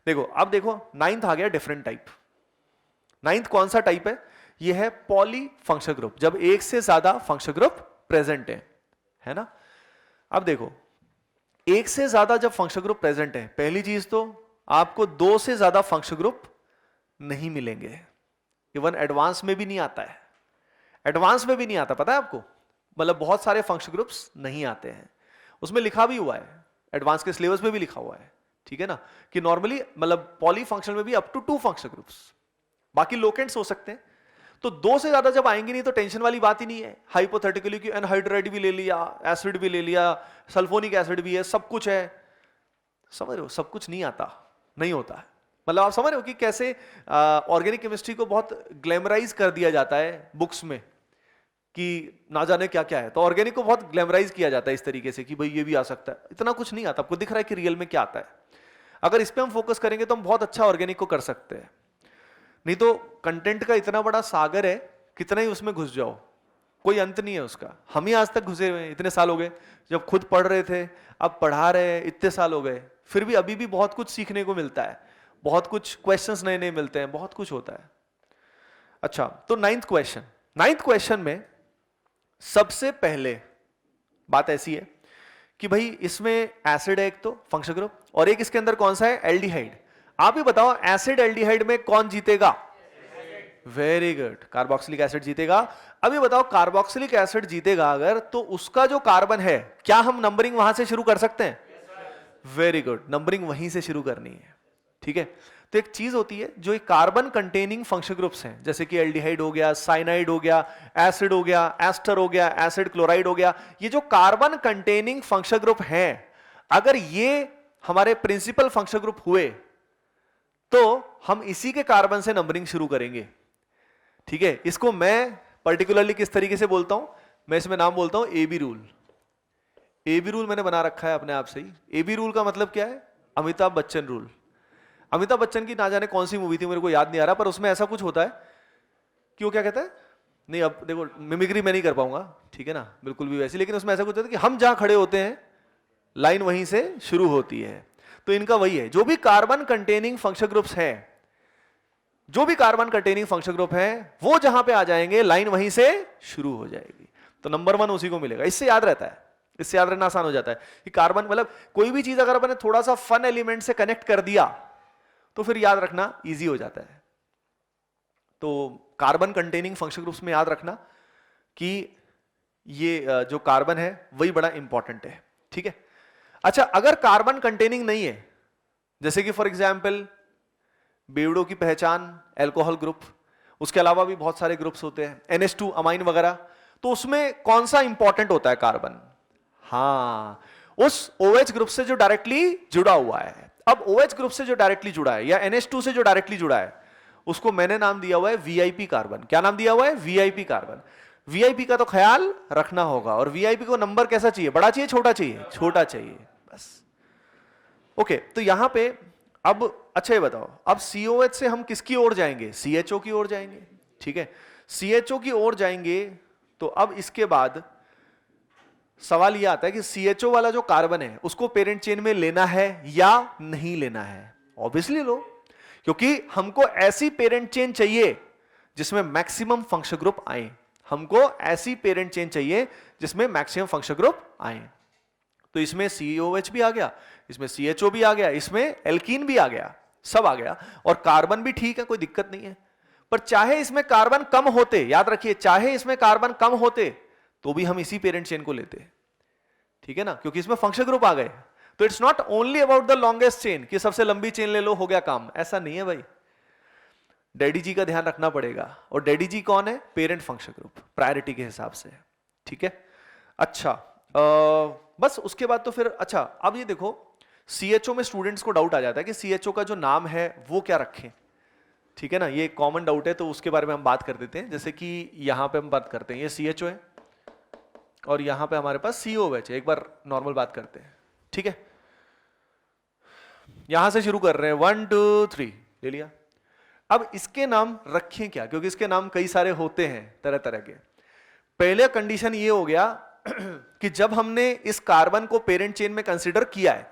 देखो, अब देखो 9th आ गया, डिफरेंट टाइप। 9th कौन सा टाइप है? ये है पॉली फंक्शनल ग्रुप, जब एक से ज्यादा फंक्शनल ग्रुप प्रेजेंट है ना। अब देखो, एक से ज्यादा जब फंक्शनल ग्रुप प्रेजेंट है, पहली चीज तो आपको 2 से ज्यादा फंक्शनल ग्रुप नहीं मिलेंगे। इवन एडवांस में भी नहीं आता है, एडवांस में भी नहीं आता, पता है आपको, मतलब बहुत सारे फंक्शनल ग्रुप्स नहीं आते हैं। उसमें लिखा भी हुआ है, एडवांस के सिलेबस में भी लिखा हुआ है, ठीक है ना, कि नॉर्मली मतलब पॉली फंक्शनल में भी अप टू 2 फंक्शनल ग्रुप्स, बाकी लोकेंट्स हो सकते हैं। तो 2 से ज्यादा जब आएंगे नहीं तो टेंशन वाली बात ही नहीं है। हाइपोथेटिकली कि एनहाइड्राइड भी ले लिया, एसिड भी ले लिया, सल्फोनिक एसिड भी है, सब कुछ है, समझ रहे हो, सब कुछ नहीं आता, नहीं होता है। मतलब आप समझ रहे हो कि कैसे ऑर्गेनिक केमिस्ट्री को बहुत ग्लैमराइज कर दिया जाता है बुक्स में कि ना जाने क्या क्या है। तो ऑर्गेनिक को बहुत ग्लैमराइज किया जाता है इस तरीके से कि भाई ये भी आ सकता है, इतना कुछ नहीं आता। आपको दिख रहा है कि रियल में क्या आता है। अगर इस पे हम फोकस करेंगे तो हम बहुत अच्छा ऑर्गेनिक को कर सकते हैं। नहीं तो कंटेंट का इतना बड़ा सागर है, कितना ही उसमें घुस जाओ, कोई अंत नहीं है उसका। हम ही आज तक घुसे हुए हैं, इतने साल हो गए, जब खुद पढ़ रहे थे, अब पढ़ा रहे हैं, इतने साल हो गए, फिर भी अभी भी बहुत कुछ सीखने को मिलता है, बहुत कुछ क्वेश्चंस नए नए मिलते हैं, बहुत कुछ होता है। अच्छा, तो 9th क्वेश्चन में सबसे पहले बात ऐसी है कि भाई इसमें एसिड है एक तो फंक्शनल ग्रुप, और एक इसके अंदर कौन सा है? एल्डिहाइड। आप ही बताओ, एसिड एल्डिहाइड में कौन जीतेगा? वेरी गुड, कार्बोक्सिलिक एसिड जीतेगा। अभी बताओ, कार्बोक्सिलिक एसिड जीतेगा अगर, तो उसका जो कार्बन है, क्या हम नंबरिंग वहां से शुरू कर सकते हैं? वेरी गुड, नंबरिंग वहीं से शुरू करनी है, ठीक है। तो एक चीज होती है जो एक कार्बन कंटेनिंग फंक्शनल ग्रुप्स हैं, जैसे कि एल्डिहाइड हो गया, साइनाइड हो गया, एसिड हो गया, एस्टर हो गया, एसिड क्लोराइड हो गया, ये जो कार्बन कंटेनिंग फंक्शनल ग्रुप हैं, अगर ये हमारे प्रिंसिपल फंक्शनल ग्रुप हुए तो हम इसी के कार्बन से नंबरिंग शुरू करेंगे, ठीक है। इसको मैं पर्टिकुलरली किस तरीके से बोलता हूं? मैं इसमें नाम बोलता हूं एबी रूल। एबी रूल मैंने बना रखा है अपने आप से ही। एबी रूल का मतलब क्या है? अमिताभ बच्चन रूल। अमिताभ बच्चन की ना जाने कौन सी मूवी थी, मेरे को याद नहीं आ रहा, पर उसमें ऐसा कुछ होता है कि वो क्या कहता है, नहीं अब देखो मिमिक्री मैं नहीं कर पाऊंगा, ठीक है ना, बिल्कुल भी वैसी, लेकिन उसमें ऐसा कुछ होता है कि हम जहां खड़े होते हैं लाइन वहीं से शुरू होती है। तो इनका वही है, जो भी कार्बन कंटेनिंग फंक्शनल ग्रुप्स हैं, जो भी कार्बन कंटेनिंग फंक्शनल ग्रुप हैं, वो जहां पे आ जाएंगे लाइन वहीं से शुरू हो जाएगी, तो नंबर 1 उसी को मिलेगा। इससे याद रहता है, इससे याद रहना आसान हो जाता है कि कार्बन, मतलब कोई भी चीज अगर अपने थोड़ा सा फन एलिमेंट से कनेक्ट कर दिया तो फिर याद रखना इजी हो जाता है। तो कार्बन कंटेनिंग फंक्शनल ग्रुप्स में याद रखना कि ये जो कार्बन है वही बड़ा इंपॉर्टेंट है, ठीक है। अच्छा, अगर कार्बन कंटेनिंग नहीं है, जैसे कि फॉर एग्जाम्पल बेवड़ों की पहचान एल्कोहल ग्रुप, उसके अलावा भी बहुत सारे ग्रुप्स होते हैं, NH2 अमाइन वगैरह, तो उसमें कौन सा इंपॉर्टेंट होता है कार्बन? हाँ, उस OH ग्रुप से जो डायरेक्टली जुड़ा हुआ है। अब OH ग्रुप से जो डायरेक्टली जुड़ा है या NH2 से जो डायरेक्टली जुड़ा है, उसको मैंने नाम दिया हुआ है VIP कार्बन। क्या नाम दिया हुआ है? VIP carbon. VIP का तो ख्याल रखना होगा, और VIP को नंबर कैसा चाहिए? बड़ा चाहिए, छोटा चाहिए? छोटा चाहिए, बस। ओके, तो यहां पे अब अच्छा ये बताओ, अब COH से हम किसकी ओर जाएंगे? CHO की ओर जाएंगे, ठीक है। CHO की ओर जाएंगे तो अब इसके बाद सवाल यह आता है कि CHO वाला जो कार्बन है उसको पेरेंट चेन में लेना है या नहीं लेना है? ऑब्वियसली लो, क्योंकि हमको ऐसी पेरेंट चेन चाहिए जिसमें मैक्सिमम फंक्शनल ग्रुप आए। हमको ऐसी पेरेंट चेन चाहिए जिसमें मैक्सिमम फंक्शनल ग्रुप आए। तो इसमें COH भी आ गया, इसमें CHO भी आ गया, इसमें एल्कीन भी आ गया, सब आ गया, और कार्बन भी ठीक है, कोई दिक्कत नहीं है। पर चाहे इसमें कार्बन कम होते, याद रखिए, चाहे इसमें कार्बन कम होते तो भी हम इसी पेरेंट चेन को लेते, ठीक है ना, क्योंकि इसमें फंक्शनल ग्रुप आ गए। तो it's not only about the longest chain कि सबसे लंबी चेन ले लो, हो गया काम, ऐसा नहीं है भाई। डैडी जी का ध्यान रखना पड़ेगा, और डैडी जी कौन है? पेरेंट फंक्शनल ग्रुप, प्रायोरिटी के हिसाब से, ठीक है। अच्छा, बस उसके बाद तो फिर अच्छा, अब ये देखो CHO में स्टूडेंट्स को डाउट आ जाता है कि CHO का जो नाम है वो क्या रखें, ठीक है ना, ये कॉमन डाउट है, तो उसके बारे में हम बात कर देते हैं। जैसे कि यहां पे हम बात करते हैं, ये CHO है और यहां पे हमारे पास COH है। एक बार नॉर्मल बात करते हैं, ठीक है। यहां से शुरू कर रहे हैं, 1 2 3 ले लिया। अब इसके नाम रखें क्या, क्योंकि इसके नाम कई सारे होते हैं तरह तरह के। पहले कंडीशन ये हो गया कि जब हमने इस कार्बन को पेरेंट चेन में कंसीडर किया है,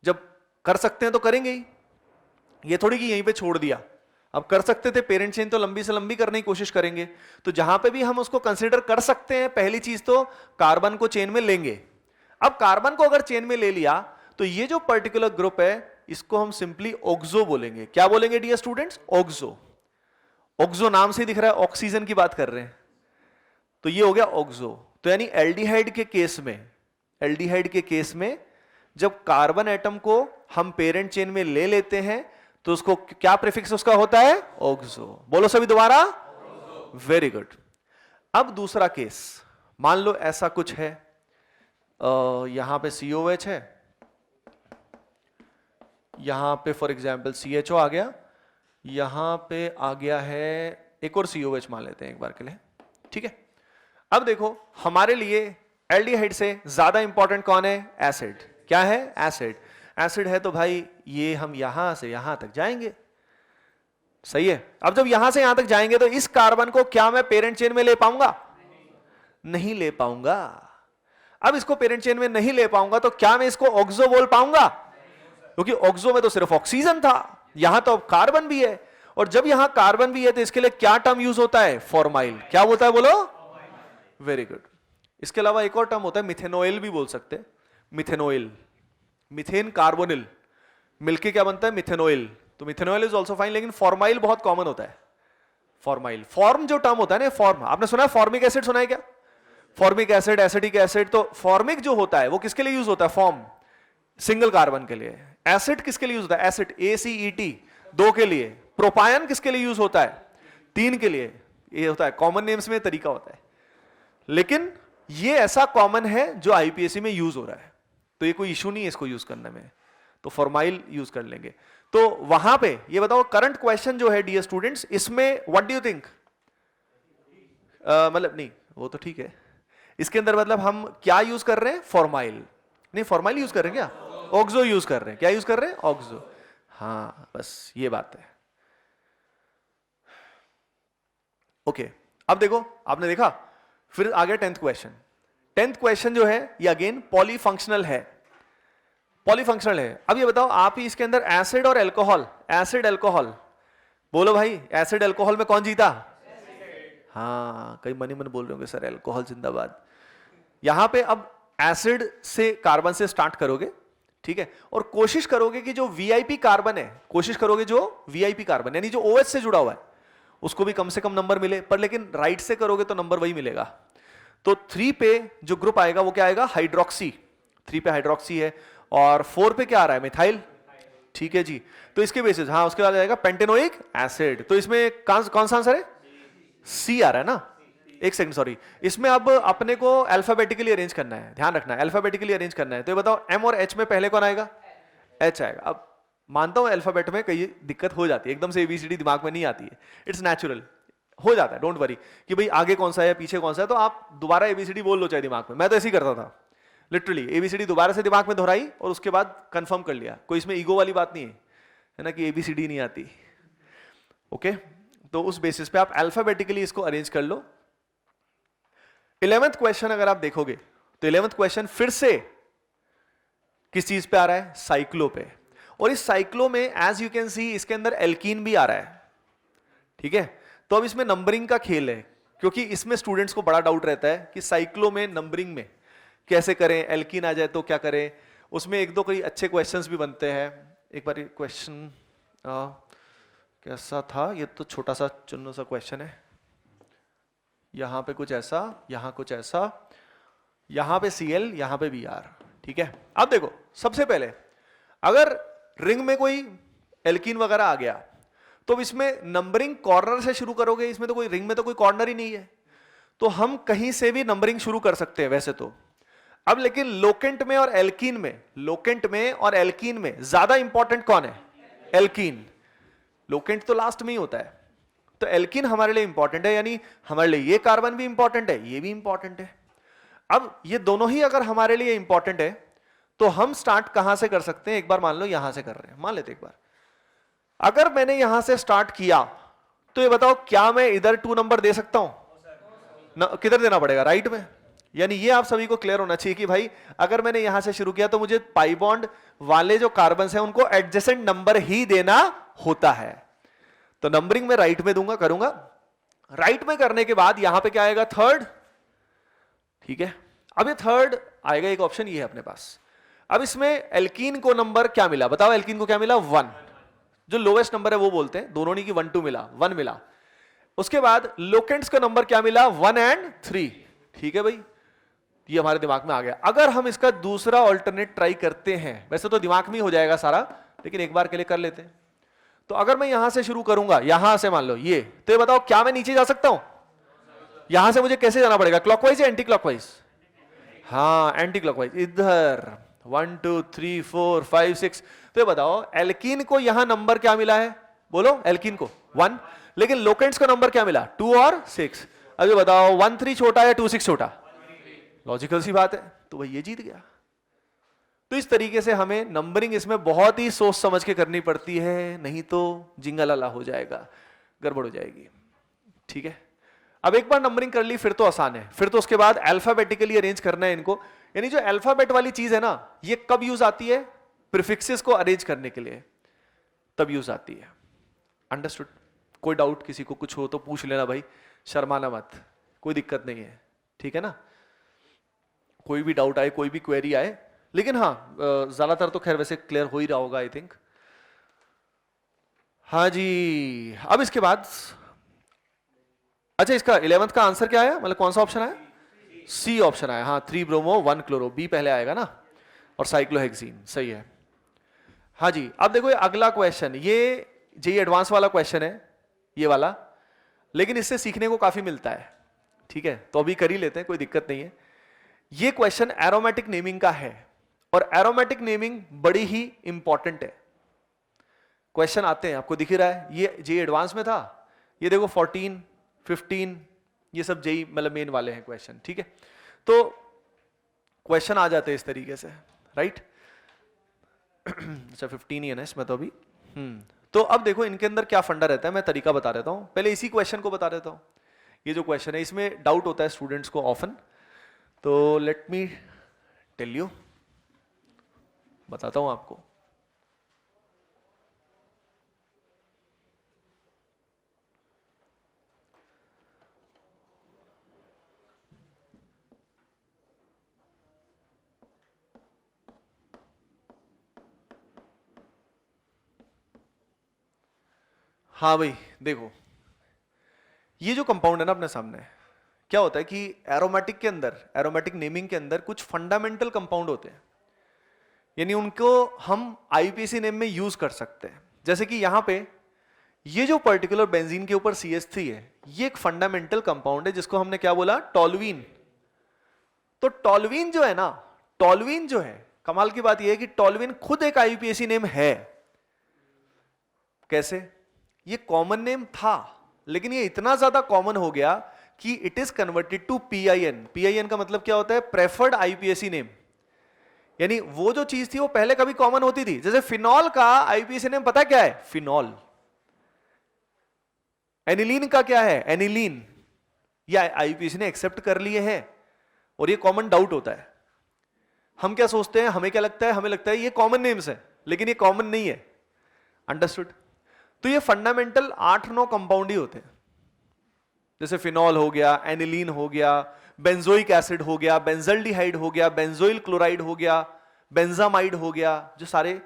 जब कर सकते हैं तो करेंगे ही, ये थोड़ी कि यहीं पे छोड़ दिया। अब कर सकते थे, पेरेंट चेन तो लंबी से लंबी करने की कोशिश करेंगे, तो जहां पे भी हम उसको कंसीडर कर सकते हैं, पहली चीज तो कार्बन को चेन में लेंगे। अब कार्बन को अगर चेन में ले लिया तो ये जो पर्टिकुलर ग्रुप है इसको हम सिंपली ऑक्सो बोलेंगे। क्या बोलेंगे डियर स्टूडेंट्स? ऑक्सो। ऑक्सो नाम से दिख रहा है, ऑक्सीजन की बात कर रहे हैं, तो ये हो गया ऑक्सो। तो यानी एल्डिहाइड के केस में, एल्डिहाइड के केस में जब कार्बन एटम को हम पेरेंट चेन में ले लेते हैं तो उसको क्या प्रीफिक्स उसका होता है? ऑक्सो। बोलो सभी दोबारा, वेरी गुड। अब दूसरा केस, मान लो ऐसा कुछ है, यहां पे COH है, यहां पे फॉर एग्जाम्पल CHO आ गया, यहां पे आ गया है एक और COH मान लेते हैं एक बार के लिए, ठीक है। अब देखो हमारे लिए एल्डिहाइड से ज्यादा इंपॉर्टेंट कौन है? एसिड। क्या है? एसिड। एसिड है तो भाई ये हम यहां से यहां तक जाएंगे, सही है। अब जब यहां से यहां तक जाएंगे तो इस कार्बन को क्या मैं पेरेंट चेन में ले पाऊंगा? नहीं ले पाऊंगा। अब इसको पेरेंट चेन में नहीं ले पाऊंगा तो क्या मैं इसको ऑक्सो बोल पाऊंगा? क्योंकि ऑक्सो में तो सिर्फ ऑक्सीजन था, यहां तो कार्बन भी है, और जब यहां कार्बन भी है तो इसके लिए क्या टर्म यूज होता है? फॉर्माइल। क्या होता है बोलो? Very good. इसके अलावा एक और टर्म होता है, मिथेनॉइल भी बोल सकते हैं। मिथेनॉइल, मिथेन कार्बोनिल मिलके क्या बनता है? मिथेनॉइल। तो मिथेनॉइल इज ऑल्सो फाइन, लेकिन फॉर्माइल बहुत कॉमन होता है। फॉर्माइल, फॉर्म जो टर्म होता है ना, फॉर्म, आपने सुना है फॉर्मिक एसिड? सुना है क्या? Formic acid, acetic acid. तो फॉर्मिक जो होता है वो किसके लिए यूज होता है? फॉर्म, सिंगल कार्बन के लिए। एसिड किसके लिए यूज होता है? एसिड, ACET, 2 के लिए। प्रोपायन किसके लिए यूज होता है? 3 के लिए। ये होता है कॉमन नेम्स में तरीका होता है, लेकिन ये ऐसा कॉमन है जो IPSC में यूज हो रहा है, तो ये कोई इशू नहीं है इसको यूज करने में, तो फॉर्माइल यूज कर लेंगे। तो वहां पे ये बताओ, करंट क्वेश्चन जो है डियर स्टूडेंट्स, इसमें व्हाट डू यू थिंक? मतलब नहीं, वो तो ठीक है, इसके अंदर मतलब हम क्या यूज कर रहे हैं? फॉर्माइल नहीं, फॉर्माइल यूज कर रहे हैं क्या? ऑक्सो यूज कर रहे हैं। क्या यूज कर रहे हैं? ऑक्सो। हाँ, बस ये बात है। ओके, अब देखो, आपने देखा, फिर आ गया 10th क्वेश्चन। 10th क्वेश्चन जो है ये अगेन पॉलीफंक्शनल है, पॉलीफंक्शनल है। अब ये बताओ आप ही इसके अंदर एसिड और एल्कोहल, एसिड एल्कोहल, बोलो भाई एसिड एल्कोहल में कौन जीता? हाँ, कई मन ही मन बोल रहे होंगे सर एल्कोहल जिंदाबाद। यहां पे अब एसिड से कार्बन से स्टार्ट करोगे, ठीक है, और कोशिश करोगे कि जो VIP कार्बन है, कोशिश करोगे जो VIP कार्बन यानी जो OH से जुड़ा हुआ है उसको भी कम से कम नंबर मिले, पर लेकिन राइट से करोगे तो नंबर वही मिलेगा। तो 3 पे जो ग्रुप आएगा वो क्या आएगा, हाइड्रोक्सी। 3 पे हाइड्रोक्सी है, और 4 पे क्या आ रहा है, मिथाइल। ठीक है जी, तो इसके बेसिस, हाँ उसके बाद आएगा पेंटेनोइक एसिड। तो इसमें कौन सा आंसर है, सी आ रहा है ना। एक सेकंड सॉरी, इसमें अब अपने को अल्फाबेटिकली अरेंज करना है, ध्यान रखना है अल्फाबेटिकली अरेंज करना है। तो ये बताओ एम और एच में पहले कौन आएगा, एच आएगा। अब मानता हूं अल्फाबेट में कई दिक्कत हो जाती है, एकदम से एबीसीडी दिमाग में नहीं आती है, इट्स नेचुरल, हो जाता है, डोंट वरी कि भाई आगे कौन सा है पीछे कौन सा है। तो आप दोबारा एबीसीडी बोल लो चाहे दिमाग में, मैं तो ऐसे ही करता था लिटरली, एबीसीडी दोबारा से दिमाग में दोहराई और उसके बाद कंफर्म कर लिया। कोई इसमें ईगो वाली बात नहीं है ना कि एबीसीडी नहीं आती। ओके, तो उस बेसिस पे आप अल्फाबेटिकली इसको अरेंज कर लो। 11th क्वेश्चन अगर आप देखोगे तो 11th क्वेश्चन फिर से किस चीज पे आ रहा है, साइक्लो पे। और इस साइक्लो में एज यू कैन सी इसके अंदर एल्कीन भी आ रहा है। ठीक है, तो अब इसमें नंबरिंग का खेल है, क्योंकि इसमें स्टूडेंट्स को बड़ा डाउट रहता है कि साइक्लो में नंबरिंग में कैसे करें, एल्कीन आ जाए तो क्या करें। उसमें एक दो कई अच्छे क्वेश्चंस भी बनते हैं। एक बार क्वेश्चन कैसा था, ये तो छोटा सा चुन्नू सा क्वेश्चन है, यहां पे कुछ ऐसा, यहां कुछ ऐसा, यहां पे Cl, यहां पे Br। ठीक है, अब देखो सबसे पहले अगर रिंग में कोई एल्कीन वगैरह आ गया तो इसमें नंबरिंग कॉर्नर से शुरू करोगे, इसमें तो कोई रिंग में तो कोई कॉर्नर ही नहीं है, तो हम कहीं से भी नंबरिंग शुरू कर सकते हैं वैसे तो। अब लेकिन लोकेंट में और एल्कीन में, लोकेंट में और एल्कीन में ज्यादा इंपॉर्टेंट कौन है, एल्कीन। लोकेंट तो लास्ट में ही होता है, तो एल्कीन हमारे लिए इंपॉर्टेंट है, यानी हमारे लिए ये कार्बन भी इंपॉर्टेंट है, ये भी इंपॉर्टेंट है। अब ये दोनों ही अगर हमारे लिए इंपॉर्टेंट है तो हम स्टार्ट कहां से कर सकते हैं, एक बार मान लो यहां से कर रहे हैं, मान लेते एक बार अगर मैंने यहां से स्टार्ट किया तो ये बताओ क्या मैं इधर 2 नंबर दे सकता हूं किधर देना पड़ेगा, राइट में। यानी ये आप सभी को क्लियर होना चाहिए कि भाई अगर मैंने यहां से शुरू किया तो मुझे पाई बॉन्ड वाले जो कार्बन हैं उनको एडजेसेंट नंबर ही देना होता है। तो नंबरिंग में राइट में दूंगा, करूंगा। राइट में करने के बाद यहां पे क्या आएगा, थर्ड। ठीक है, अब ये थर्ड आएगा, एक ऑप्शन ये है अपने पास। अब इसमें एल्कीन को नंबर क्या मिला, बताओ एल्कीन को क्या मिला, 1। जो लोवेस्ट नंबर है वो बोलते हैं, दोनों नहीं कि 1 2 मिला, 1 मिला। उसके बाद लोकेंट्स का नंबर क्या मिला, 1 और 3। ठीक है भाई, ये हमारे दिमाग में आ गया। अगर हम इसका दूसरा ऑल्टरनेट ट्राई करते हैं, वैसे तो दिमाग में ही हो जाएगा सारा, लेकिन एक बार के लिए कर लेते हैं। तो अगर मैं यहां से शुरू करूंगा, यहां से मान लो ये, तो ये बताओ क्या मैं नीचे जा सकता हूं, यहां से मुझे कैसे जाना पड़ेगा, क्लॉकवाइज या एंटी क्लॉकवाइज, हाँ एंटी क्लॉकवाइज, इधर 1 2 3 4 5 6। तो ये बताओ एल्कीन को यहां नंबर क्या मिला है, बोलो एल्कीन को 1, लेकिन लोकेंट्स का नंबर क्या मिला, 2 और 6। अब ये बताओ 1 3 छोटा या 2 6 छोटा, लॉजिकल सी बात है, तो भाई ये जीत गया। तो इस तरीके से हमें नंबरिंग इसमें बहुत ही सोच समझ के करनी पड़ती है, नहीं तो जिंगलाला हो जाएगा, गड़बड़ हो जाएगी। ठीक है, अब एक बार नंबरिंग कर ली फिर तो आसान है, फिर तो उसके बाद अल्फाबेटिकली अरेंज करना है इनको। यानी जो अल्फाबेट वाली चीज है ना, ये कब यूज आती है, प्रीफिक्सेस को अरेंज करने के लिए तब यूज आती है। अंडरस्टूड। कोई डाउट किसी को कुछ हो तो पूछ लेना भाई, शर्माना मत, कोई दिक्कत नहीं है, ठीक है ना। कोई भी डाउट आए, कोई भी क्वेरी आए, लेकिन हाँ ज्यादातर तो खैर वैसे क्लियर हो ही रहा होगा आई थिंक। हाँ जी, अब इसके बाद अच्छा इसका 11th का आंसर क्या आया, मतलब कौन सा ऑप्शन आया, सी ऑप्शन आया। हाँ 3 ब्रोमो 1 क्लोरो, बी पहले आएगा ना, और साइक्लोहेक्सीन, सही है। हाँ जी, अब देखो ये अगला क्वेश्चन, ये जेई एडवांस वाला क्वेश्चन है ये वाला, लेकिन इससे सीखने को काफी मिलता है। ठीक है, तो अभी कर ही लेते हैं, कोई दिक्कत नहीं है। ये क्वेश्चन एरोमेटिक नेमिंग का है, और एरोमेटिक नेमिंग बड़ी ही इंपॉर्टेंट है। क्वेश्चन आते हैं, आपको दिख ही रहा है, ये जेई एडवांस में था, ये देखो 14 15 ये सब जेई मतलब मेन वाले हैं क्वेश्चन। ठीक है, तो क्वेश्चन आ जाते हैं इस तरीके से, राइट। अच्छा 15 ही है ना इसमें तो अभी। तो अब देखो इनके अंदर क्या फंडा रहता है, मैं तरीका बता देता हूं, पहले इसी क्वेश्चन को बता देता हूं। ये जो क्वेश्चन है इसमें डाउट होता है स्टूडेंट्स को ऑफन, तो लेट मी टेल यू, बताता हूं आपको। हाँ भाई देखो, ये जो कंपाउंड है ना अपने सामने, क्या होता है कि एरोमेटिक के अंदर, एरोमेटिक नेमिंग के अंदर कुछ फंडामेंटल कंपाउंड होते हैं, यानी उनको हम आईपीएसी नेम में यूज कर सकते हैं। जैसे कि यहां पे ये जो पर्टिकुलर बेंजीन के ऊपर CH3 है, ये एक फंडामेंटल कंपाउंड है जिसको हमने क्या बोला, टोल्यूइन। तो टोल्यूइन जो है ना, टोल्यूइन जो है, कमाल की बात यह है कि टोल्यूइन खुद एक आईपीएसी नेम है। कैसे? ये कॉमन नेम था, लेकिन ये इतना ज्यादा कॉमन हो गया कि it is converted to PIN। PIN का मतलब क्या होता है? Preferred IUPAC name. यानी वो जो चीज थी वो पहले कभी कॉमन होती थी। जैसे फिनॉल का आईपीएसी नेम पता क्या है? फिनॉल। एनिलीन का क्या है? एनिलीन। या आईपीएसी ने एक्सेप्ट कर लिए हैं, और ये कॉमन डाउट होता है। हम क्या सोचते हैं, हमें क्या लगता है? हमें लगता है ये कॉमन नेम्स है, लेकिन ये कॉमन नहीं है। अंडरस्टूड? तो ये फंडामेंटल 8-9 कंपाउंड ही होते हैं। जैसे फिनॉल हो गया, एनिलीन हो गया, बेंजोइक एसिड हो गया, बेंजल्डिहाइड हो गया, बेंजोइल क्लोराइड हो गया, बेंजामाइड हो गया, जो सारे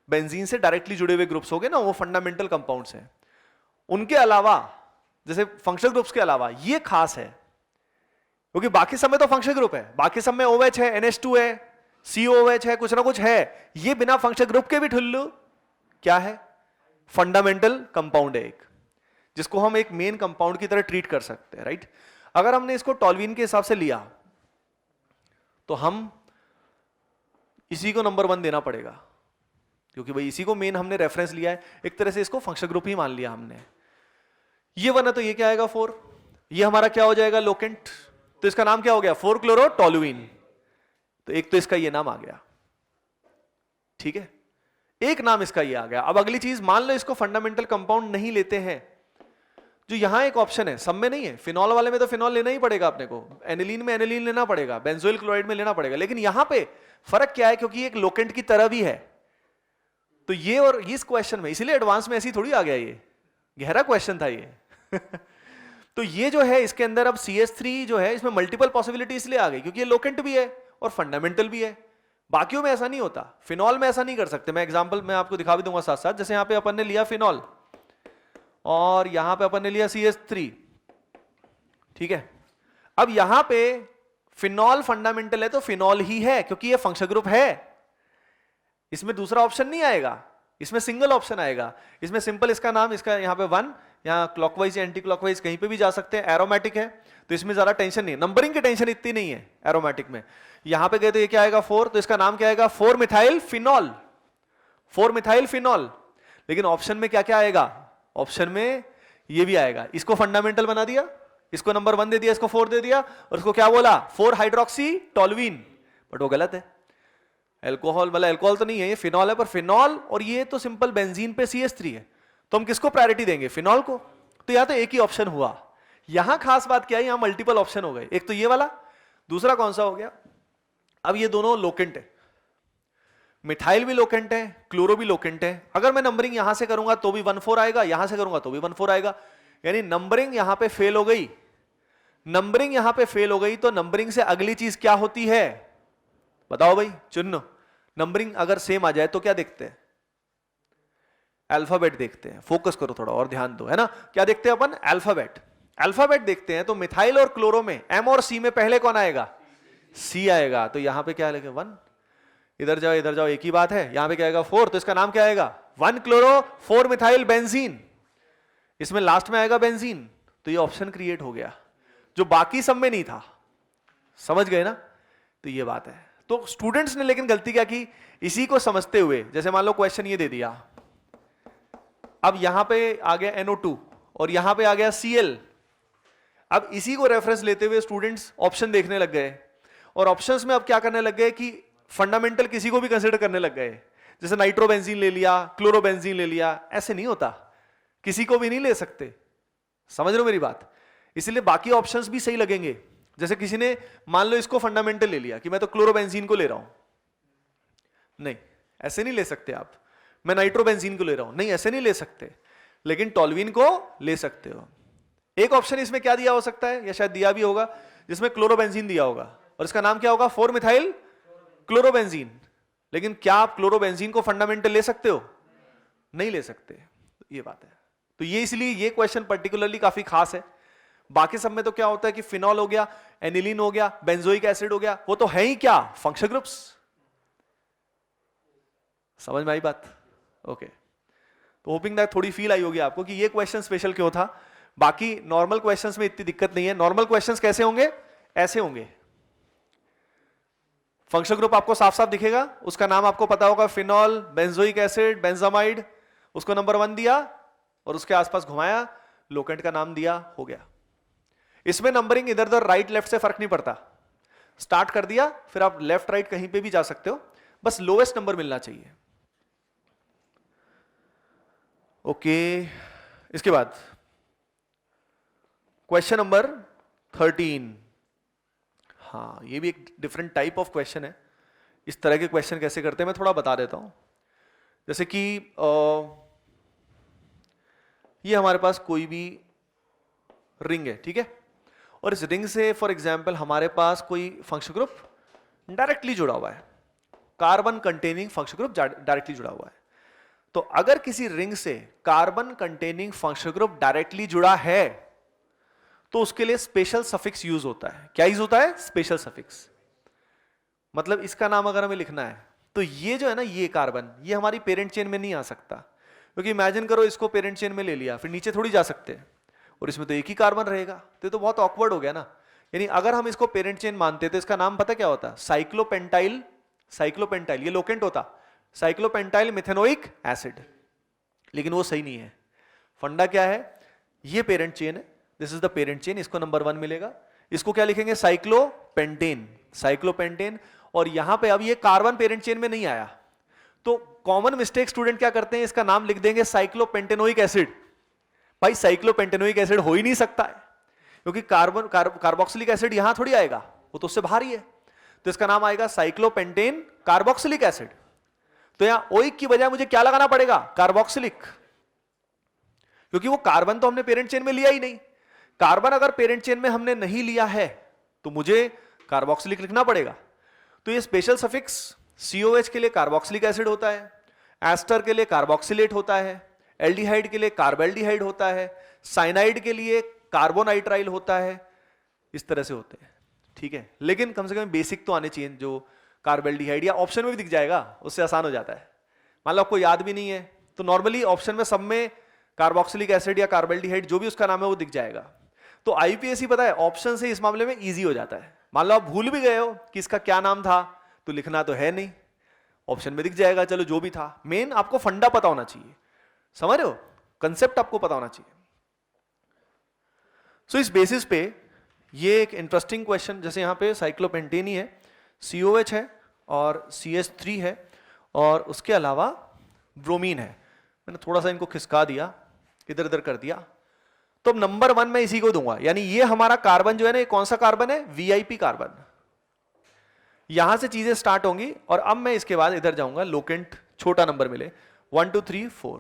बेंजीन से डायरेक्टली जुड़े हुए ग्रुप्स हो गए ना, वो फंडामेंटल कंपाउंड्स हैं। उनके अलावा, जैसे फंक्शनल ग्रुप्स के अलावा, ये खास है क्योंकि बाकी सब में तो फंक्शनल ग्रुप है, बाकी सब में OH है, NH2 है, COOH है, कुछ ना कुछ है। ये बिना फंक्शनल ग्रुप के भी ठुल्लू क्या है? फंडामेंटल कंपाउंड है एक, जिसको हम एक मेन कंपाउंड की तरह ट्रीट कर सकते हैं, राइट? अगर हमने इसको टोल्यूइन के हिसाब से लिया तो हम इसी को नंबर 1 देना पड़ेगा, क्योंकि भाई इसी को मेन हमने रेफरेंस लिया है। एक तरह से इसको फंक्शनल ग्रुप ही मान लिया हमने। ये 1 है तो ये क्या आएगा? 4। ये हमारा क्या हो जाएगा? लोकेंट। तो इसका नाम क्या हो गया? 4-क्लोरो-टोल्यूइन। तो एक तो इसका ये नाम आ गया, ठीक है, एक नाम इसका ये आ गया। अब अगली चीज, मान लो इसको फंडामेंटल कंपाउंड नहीं लेते हैं, जो यहां एक ऑप्शन है, सब में नहीं है। फिनॉल वाले में तो फिनॉल लेना ही पड़ेगा अपने को, एनिलीन में एनिलीन लेना पड़ेगा, बेंजोइल क्लोराइड में लेना पड़ेगा, लेकिन यहां पे फर्क क्या है? क्योंकि एक लोकेंट की तरह भी है, तो ये और इस क्वेश्चन में, इसीलिए एडवांस में ऐसी थोड़ी आ गया, ये गहरा क्वेश्चन था ये। तो ये जो है इसके अंदर अब CH3 जो है, इसमें मल्टीपल पॉसिबिलिटी इसलिए आ गई क्योंकि ये लोकेंट भी है और फंडामेंटल भी है। बाकियों में ऐसा नहीं होता, फिनॉल में ऐसा नहीं कर सकते। मैं एग्जांपल मैं आपको दिखा भी दूंगा साथ साथ। जैसे यहां पे अपन ने लिया फिनॉल और यहां पे अपन ने लिया CH3, ठीक है। अब यहां पे फिनॉल फंडामेंटल है तो फिनॉल ही है, क्योंकि ये फंक्शनल ग्रुप है। इसमें दूसरा ऑप्शन नहीं आएगा, इसमें सिंगल ऑप्शन आएगा। इसमें सिंपल इसका नाम, इसका यहां पे 1, यहां क्लॉकवाइज या एंटी क्लॉकवाइज कहीं पे भी जा सकते हैं। एरोमेटिक है तो इसमें ज्यादा टेंशन नहीं है, नंबरिंग की टेंशन इतनी नहीं है एरोमेटिक में। यहां पे गए तो ये क्या आएगा? 4, तो इसका नाम क्या आएगा? 4-मिथाइल फिनॉल, 4-मिथाइल फिनॉल। लेकिन ऑप्शन में क्या क्या आएगा? ऑप्शन में ये भी आएगा। इसको फंडामेंटल बना दिया, इसको नंबर 1 दे दिया, इसको 4 दे दिया, और इसको क्या बोला? 4-हाइड्रोक्सी-टोल्यूइन। बट वो गलत है। एल्कोहल मतलब एल्कोहल तो नहीं है, ये फिनॉल है, पर फिनॉल और ये तो सिंपल बेंजीन पे CH3 है, तो हम किसको प्रायोरिटी देंगे? फिनॉल को। तो यहां तो एक ही ऑप्शन हुआ। यहां खास बात क्या है? यहां मल्टीपल ऑप्शन हो गए। एक तो ये वाला, दूसरा कौन सा हो गया? अब ये दोनों लोकेंट है, मिथाइल भी लोकेंट है, क्लोरो भी लोकेंट है। अगर मैं नंबरिंग यहां से करूंगा तो भी 1-4 आएगा, यहां से करूंगा तो भी 1-4 आएगा। यानी नंबरिंग यहां पे फेल हो गई। नंबरिंग यहां पे फेल हो गई तो नंबरिंग से अगली चीज क्या होती है? बताओ भाई, चुनो। नंबरिंग अगर सेम आ जाए तो क्या देखते हैं? अल्फाबेट देखते हैं। फोकस करो थोड़ा और ध्यान दो, है ना। क्या देखते हैं अपन? अल्फाबेट। अल्फाबेट देखते हैं तो मिथाइल और क्लोरो में, M और C में पहले कौन आएगा? C आएगा। तो यहां पे क्या लिखे? 1। इधर जाओ इधर जाओ, एक ही बात है। यहां पे क्या आएगा? 4, तो इसका नाम क्या आएगा? 1-क्लोरो-4-मिथाइल बेंजीन। इसमें लास्ट में आएगा बेंजीन। तो ये ऑप्शन क्रिएट हो गया जो बाकी सब में नहीं था। समझ गए ना? तो ये बात है। तो स्टूडेंट्स ने लेकिन गलती क्या की? इसी को समझते हुए, जैसे मान लो क्वेश्चन ये दे दिया, अब यहां पे आ गया NO2 और यहां पे आ गया Cl। अब इसी को रेफरेंस लेते हुए स्टूडेंट्स ऑप्शन देखने लग गए, और ऑप्शंस में अब क्या करने लग गए कि फंडामेंटल किसी को भी कंसीडर करने लग गए। जैसे नाइट्रोबेंजीन ले लिया, क्लोरोबेंजीन ले लिया। ऐसे नहीं होता, किसी को भी नहीं ले सकते। समझ रहे हो मेरी बात? इसलिए बाकी ऑप्शंस भी सही लगेंगे। जैसे किसी ने मान लो इसको फंडामेंटल ले लिया कि मैं तो क्लोरोबेंजीन को ले रहा हूं, नहीं ऐसे नहीं ले सकते आप। मैं नाइट्रोबेंजीन को ले रहा हूं, नहीं ऐसे नहीं ले सकते। लेकिन टोल्यूइन को ले सकते हो। एक ऑप्शन इसमें क्या दिया हो सकता है, या शायद दिया भी होगा, जिसमें क्लोरोबेंजीन दिया होगा और इसका नाम क्या होगा? 4-मिथाइल क्लोरोबेंजीन। लेकिन क्या आप क्लोरोबेंजीन को फंडामेंटल ले सकते हो? नहीं ले सकते। ये बात है। तो ये इसलिए ये क्वेश्चन पर्टिकुलरली काफी खास है। बाकी सब में तो क्या होता है कि फिनॉल हो गया, एनिलीन हो गया, बेंजोइक एसिड हो गया, वो तो है ही क्या, फंक्शनल ग्रुप्स। समझ में आई बात? ओके, तो होपिंग दैट थोड़ी फील आई होगी आपको कि ये क्वेश्चन स्पेशल क्यों था। बाकी नॉर्मल क्वेश्चंस में इतनी दिक्कत नहीं है। नॉर्मल क्वेश्चंस कैसे होंगे, ऐसे होंगे, फंक्शनल ग्रुप आपको साफ साफ दिखेगा, उसका नाम आपको पता होगा, फिनॉल, बेंजोइक एसिड, बेंजामाइड, उसको नंबर 1 दिया और उसके आसपास घुमाया, लोकेंट का नाम दिया, हो गया। इसमें नंबरिंग इधर उधर राइट लेफ्ट से फर्क नहीं पड़ता, स्टार्ट कर दिया फिर आप लेफ्ट राइट कहीं पे भी जा सकते हो, बस लोएस्ट नंबर मिलना चाहिए। ओके, इसके बाद क्वेश्चन नंबर 13। हाँ, ये भी एक डिफरेंट टाइप ऑफ क्वेश्चन है। इस तरह के क्वेश्चन कैसे करते हैं मैं थोड़ा बता देता हूं। जैसे कि ये हमारे पास कोई भी रिंग है, ठीक है, और इस रिंग से फॉर एग्जांपल हमारे पास कोई फंक्शनल ग्रुप डायरेक्टली जुड़ा हुआ है, carbon containing functional group directly जुड़ा हुआ है। तो अगर किसी रिंग से carbon containing functional group directly जुड़ा है तो उसके लिए स्पेशल सफिक्स यूज होता है। क्या यूज होता है? Special suffix. मतलब इसका नाम अगर हमें लिखना है तो ये जो है ना, ये कार्बन, ये हमारी पेरेंट चेन में नहीं आ सकता, क्योंकि इमेजिन करो इसको पेरेंट चेन में ले लिया, फिर नीचे थोड़ी जा सकते हैं, और इसमें तो एक ही कार्बन रहेगा, तो ये तो बहुत ऑकवर्ड हो गया ना। यानी अगर हम इसको पेरेंट चेन मानते तो इसका नाम पता क्या होता? साइक्लोपेंटाइल। साइक्लोपेंटाइल, ये लोकेंट होता, साइक्लोपेंटाइल मिथेनोइक एसिड। लेकिन वो सही नहीं है। फंडा क्या है? ये पेरेंट चेन है, this is the parent chain, इसको नंबर 1 मिलेगा, इसको क्या लिखेंगे? साइक्लोपेंटेन। साइक्लोपेंटेन, और यहां पे अब ये कार्बन पेरेंट चेन में नहीं आया, तो कॉमन मिस्टेक स्टूडेंट क्या करते हैं, इसका नाम लिख देंगे साइक्लोपेंटेनोइक एसिड। भाई साइक्लोपेंटेनोइक एसिड हो ही नहीं सकता है, क्योंकि कार्बोक्सिलिक एसिड यहां थोड़ी आएगा, वो तो उससे बाहर ही है, तो इसका नाम आएगा साइक्लोपेंटेन कार्बोक्सिलिक एसिड। तो यहां ओइक की बजाय मुझे क्या लगाना पड़ेगा? कार्बोक्सिलिक, क्योंकि वो कार्बन तो हमने पेरेंट चेन में लिया ही नहीं। कार्बन अगर पेरेंट चेन में हमने नहीं लिया है तो मुझे कार्बोक्सिलिक लिखना पड़ेगा। तो ये स्पेशल सफिक्स COH के लिए कार्बोक्सिलिक एसिड होता है, एस्टर के लिए कार्बोक्सिलेट होता है, एल्डिहाइड के लिए कार्बेल्डिहाइड होता है, साइनाइड के लिए कार्बोनाइट्राइल होता है, इस तरह से होते हैं, ठीक है। लेकिन कम से कम बेसिक तो आने चाहिए, जो कार्बेल्डिहाइड या ऑप्शन में भी दिख जाएगा, उससे आसान हो जाता है। मान लो आपको याद भी नहीं है तो नॉर्मली ऑप्शन में सब में कार्बोक्सिलिक एसिड या कार्बेल्डिहाइड जो भी उसका नाम है वो दिख जाएगा। तो IUPAC पता है ऑप्शन से इस मामले में इजी हो जाता है। मान लो आप भूल भी गए हो कि इसका क्या नाम था, तो लिखना तो है नहीं, ऑप्शन में दिख जाएगा, चलो जो भी था। मेन आपको फंडा पता होना चाहिए, समझ रहे हो, कंसेप्ट आपको पता होना चाहिए। सो इस बेसिस पे ये एक इंटरेस्टिंग क्वेश्चन, जैसे यहां पे साइक्लोपेंटेन ही है, COH है और CH3 है, और उसके अलावा ब्रोमीन है। मैंने थोड़ा सा इनको खिसका दिया, इधर उधर कर दिया, तो अब नंबर 1 मैं इसी को दूंगा। यानी ये हमारा कार्बन जो है ना, ये कौन सा कार्बन है? VIP carbon. यहां से चीजें स्टार्ट होंगी, और अब मैं इसके बाद इधर जाऊंगा, लोकेंट छोटा नंबर मिले, 1 2 3 4,